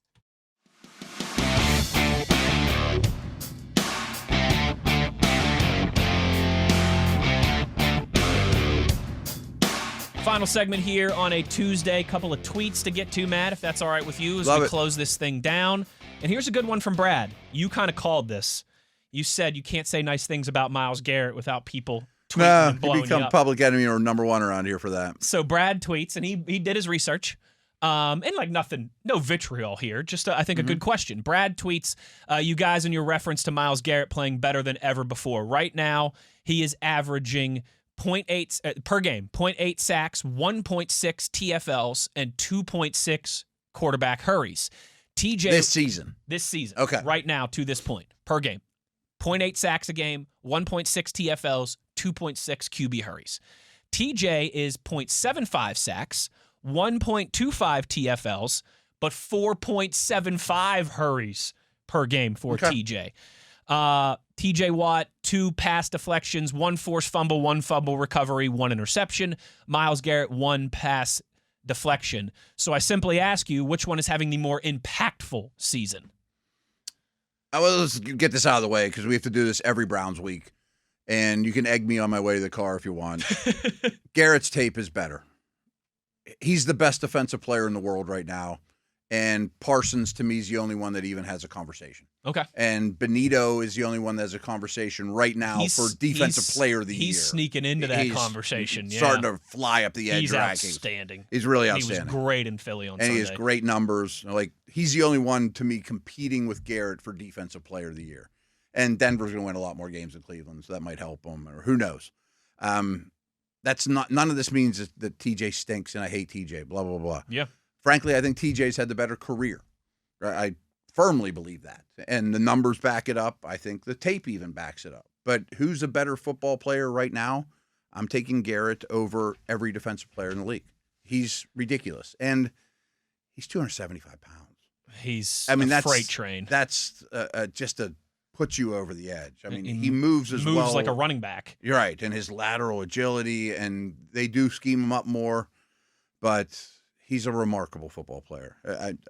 Final segment here on a Tuesday. Couple of tweets to get to, Matt, if that's all right with you, as we close this thing down. And here's a good one from Brad. You kind of called this. You said you can't say nice things about Myles Garrett without people tweeting and blowing you become you up. public enemy or number one around here for that. So Brad tweets, and he did his research. And like nothing, no vitriol here, just I think a good question. Brad tweets, you guys in your reference to Myles Garrett playing better than ever before. Right now, he is averaging 0.8 per game, 0.8 sacks, 1.6 TFLs, and 2.6 quarterback hurries. TJ This season. Okay. Right now to this point, per game. 0.8 sacks a game, 1.6 TFLs, 2.6 QB hurries. TJ is 0.75 sacks, 1.25 TFLs, but 4.75 hurries per game for TJ. TJ Watt, 2 pass deflections, 1 forced fumble, 1 fumble recovery, 1 interception. Myles Garrett, 1 pass deflection. So I simply ask you, which one is having the more impactful season? Well, let's get this out of the way because we have to do this every Browns week. And you can egg me on my way to the car if you want. Garrett's tape is better. He's the best defensive player in the world right now. And Parsons, to me, is the only one that even has a conversation. Okay. And Benito is the only one that has a conversation right now for Defensive Player of the Year. He's sneaking into that conversation. He's starting to fly up the edge. He's outstanding. He's really outstanding. He was great in Philly on Sunday. And he has great numbers. Like, he's the only one, to me, competing with Garrett for Defensive Player of the Year. And Denver's going to win a lot more games than Cleveland, so that might help them, or who knows. That's not. None of this means that TJ stinks and I hate TJ, blah, blah, blah. Yeah. Frankly, I think TJ's had the better career. I firmly believe that. And the numbers back it up. I think the tape even backs it up. But who's a better football player right now? I'm taking Garrett over every defensive player in the league. He's ridiculous. And he's 275 pounds. He's a freight train. That's just to put you over the edge. I mean, he moves well. Moves like a running back. You're right. And his lateral agility, and they do scheme him up more. But he's a remarkable football player.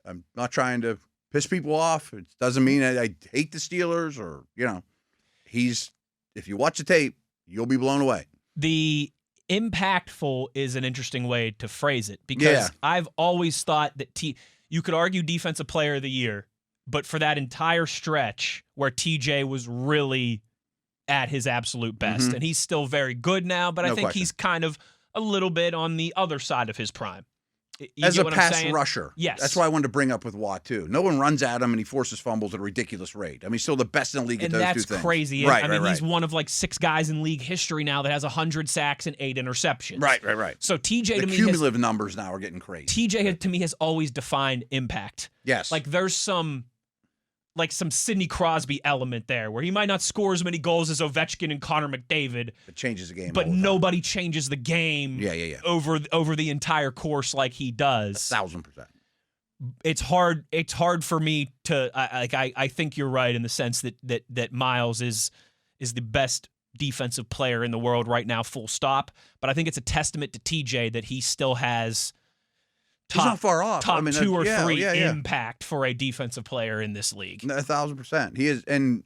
I'm not trying to piss people off. It doesn't mean I hate the Steelers or, if you watch the tape, you'll be blown away. The impactful is an interesting way to phrase it because I've always thought that you could argue Defensive Player of the Year, but for that entire stretch where TJ was really at his absolute best, and he's still very good now, but I think he's kind of a little bit on the other side of his prime. As a pass rusher. Yes. That's why I wanted to bring up with Watt, too. No one runs at him, and he forces fumbles at a ridiculous rate. I mean, he's still the best in the league at those two things. And that's crazy. Right, I mean, he's one of like 6 guys in league history now that has 100 sacks and 8 interceptions. Right. So TJ, to me, cumulative numbers now are getting crazy. TJ, to me, has always defined impact. Yes. Like, there's some Sidney Crosby element there where he might not score as many goals as Ovechkin and Connor McDavid. It changes the game. But nobody changes the game over the entire course like he does. 1,000%. It's hard for me to I think you're right in the sense that Myles is the best defensive player in the world right now, full stop. But I think it's a testament to TJ that he still has he's not far off. Top 2 or 3 impact for a defensive player in this league. 1,000%. He is, and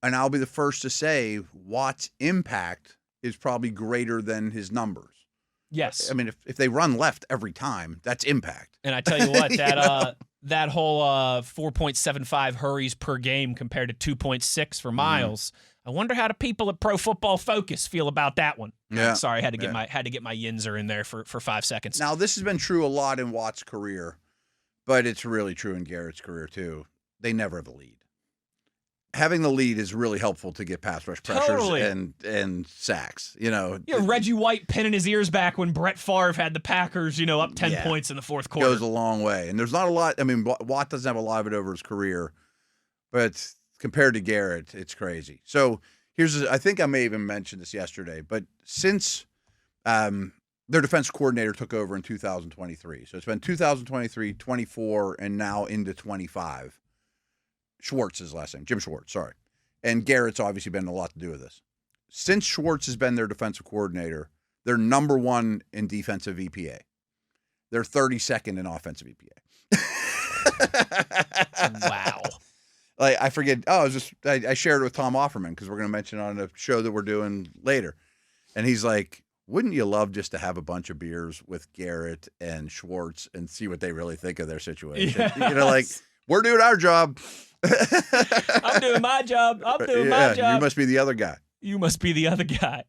I'll be the first to say Watt's impact is probably greater than his numbers. Yes. I mean, if they run left every time, that's impact. And I tell you what, that whole 4.75 hurries per game compared to 2.6 for Myles. I wonder how the people at Pro Football Focus feel about that one. Yeah. Sorry, I had to get my Yinzer in there for 5 seconds. Now, this has been true a lot in Watt's career, but it's really true in Garrett's career too. They never have a lead. Having the lead is really helpful to get pass rush pressures and sacks. Reggie White pinning his ears back when Brett Favre had the Packers, up 10 points in the fourth quarter. Goes a long way. And there's not a lot. I mean, Watt doesn't have a lot of it over his career, but compared to Garrett, it's crazy. So I think I may even mention this yesterday, but since their defense coordinator took over in 2023, so it's been 2023, 24, and now into 25. Schwartz is last name, Jim Schwartz, sorry. And Garrett's obviously been a lot to do with this. Since Schwartz has been their defensive coordinator, they're number 1 in defensive EPA. They're 32nd in offensive EPA. Wow. Like, I forget. Oh, I shared it with Tom Offerman because we're going to mention it on a show that we're doing later. And he's like, wouldn't you love just to have a bunch of beers with Garrett and Schwartz and see what they really think of their situation? Yes. You know, like, we're doing our job. I'm doing my job. I'm doing my job. You must be the other guy. You must be the other guy.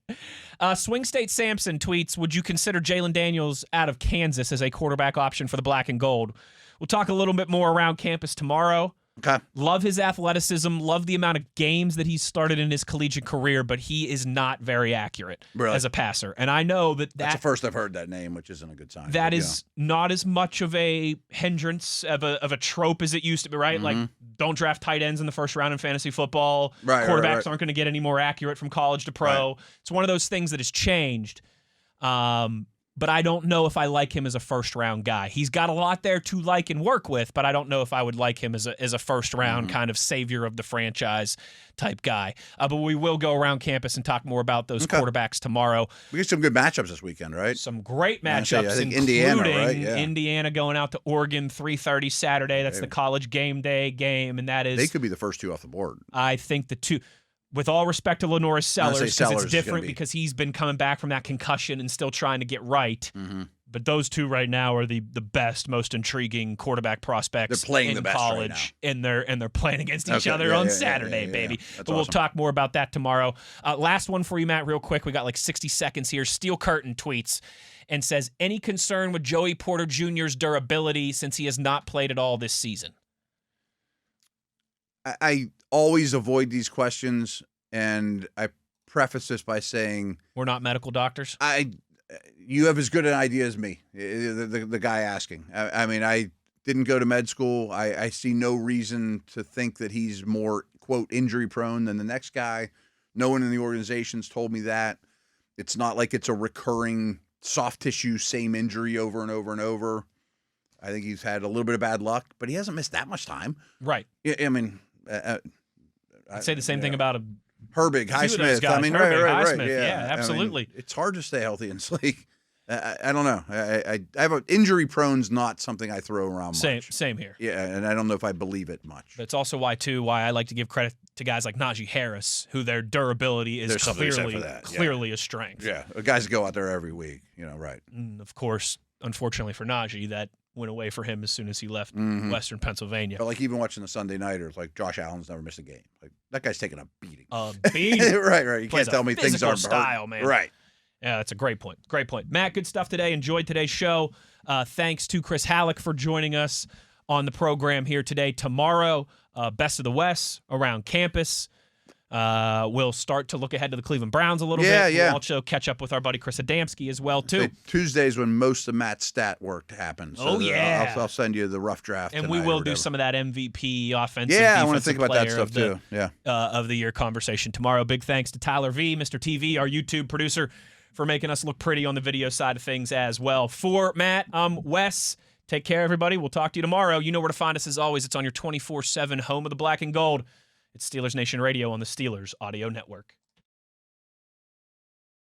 Swing State Sampson tweets, would you consider Jalen Daniels out of Kansas as a quarterback option for the black and gold? We'll talk a little bit more around campus tomorrow. Okay. Love his athleticism, love the amount of games that he's started in his collegiate career, but he is not very accurate as a passer. And I know that's the first I've heard that name, which isn't a good sign. That is not as much of a hindrance of a trope as it used to be, right? Mm-hmm. Like, don't draft tight ends in the first round in fantasy football. Right, Quarterbacks aren't going to get any more accurate from college to pro. Right. It's one of those things that has changed. But I don't know if I like him as a first-round guy. He's got a lot there to like and work with, but I don't know if I would like him as a first-round kind of savior of the franchise type guy. But we will go around campus and talk more about those quarterbacks tomorrow. We get some good matchups this weekend, right? Some great matchups, I think including Indiana, right? Yeah. Indiana going out to Oregon 3:30 Saturday. That's the college game day game, and that is they could be the first 2 off the board. I think the 2. With all respect to Lenoris Sellers, because it's different because he's been coming back from that concussion and still trying to get right. Mm-hmm. But those 2 right now are the best, most intriguing quarterback prospects they're playing in the best college, right now. and they're playing against each other on Saturday, baby. But awesome. we'll talk more about that tomorrow. Last one for you, Matt, real quick. We got like 60 seconds here. Steel Curtain tweets and says, any concern with Joey Porter Jr.'s durability since he has not played at all this season? I always avoid these questions, and I preface this by saying we're not medical doctors. You have as good an idea as me, the guy asking. I mean, I didn't go to med school. I see no reason to think that he's more, quote, injury prone than the next guy. No one in the organization's told me that. It's not like it's a recurring soft tissue, same injury over and over and over. I think he's had a little bit of bad luck, but he hasn't missed that much time. Right. I mean, I'd say the same thing about Herbig, Highsmith. I mean, Herbig, right. Highsmith. Yeah, absolutely. I mean, it's hard to stay healthy in this league. I don't know. I have an injury prone's not something I throw around much. Same here. Yeah, and I don't know if I believe it much. That's also why I like to give credit to guys like Najee Harris, who their durability is clearly a strength. Yeah, guys go out there every week. Right. And of course, unfortunately for Najee, that went away for him as soon as he left Western Pennsylvania. But like even watching the Sunday Nighters, like Josh Allen's never missed a game. Like that guy's taking a beating. right. You can't tell me things aren't style, man. Right. Yeah, that's a great point. Matt, good stuff today. Enjoyed today's show. Thanks to Chris Halleck for joining us on the program here today. Tomorrow, Best of the West around campus. We'll start to look ahead to the Cleveland Browns a little bit. We'll also catch up with our buddy Chris Adamski as well, too. Tuesday's when most of Matt's stat work happens. So I'll send you the rough draft. And we will do some of that MVP offensive I want to think about that stuff, too. Of the year conversation tomorrow. Big thanks to Tyler V, Mr. TV, our YouTube producer, for making us look pretty on the video side of things as well. For Matt, I'm Wes. Take care, everybody. We'll talk to you tomorrow. You know where to find us as always. It's on your 24/7 home of the black and gold. It's Steelers Nation Radio on the Steelers Audio Network.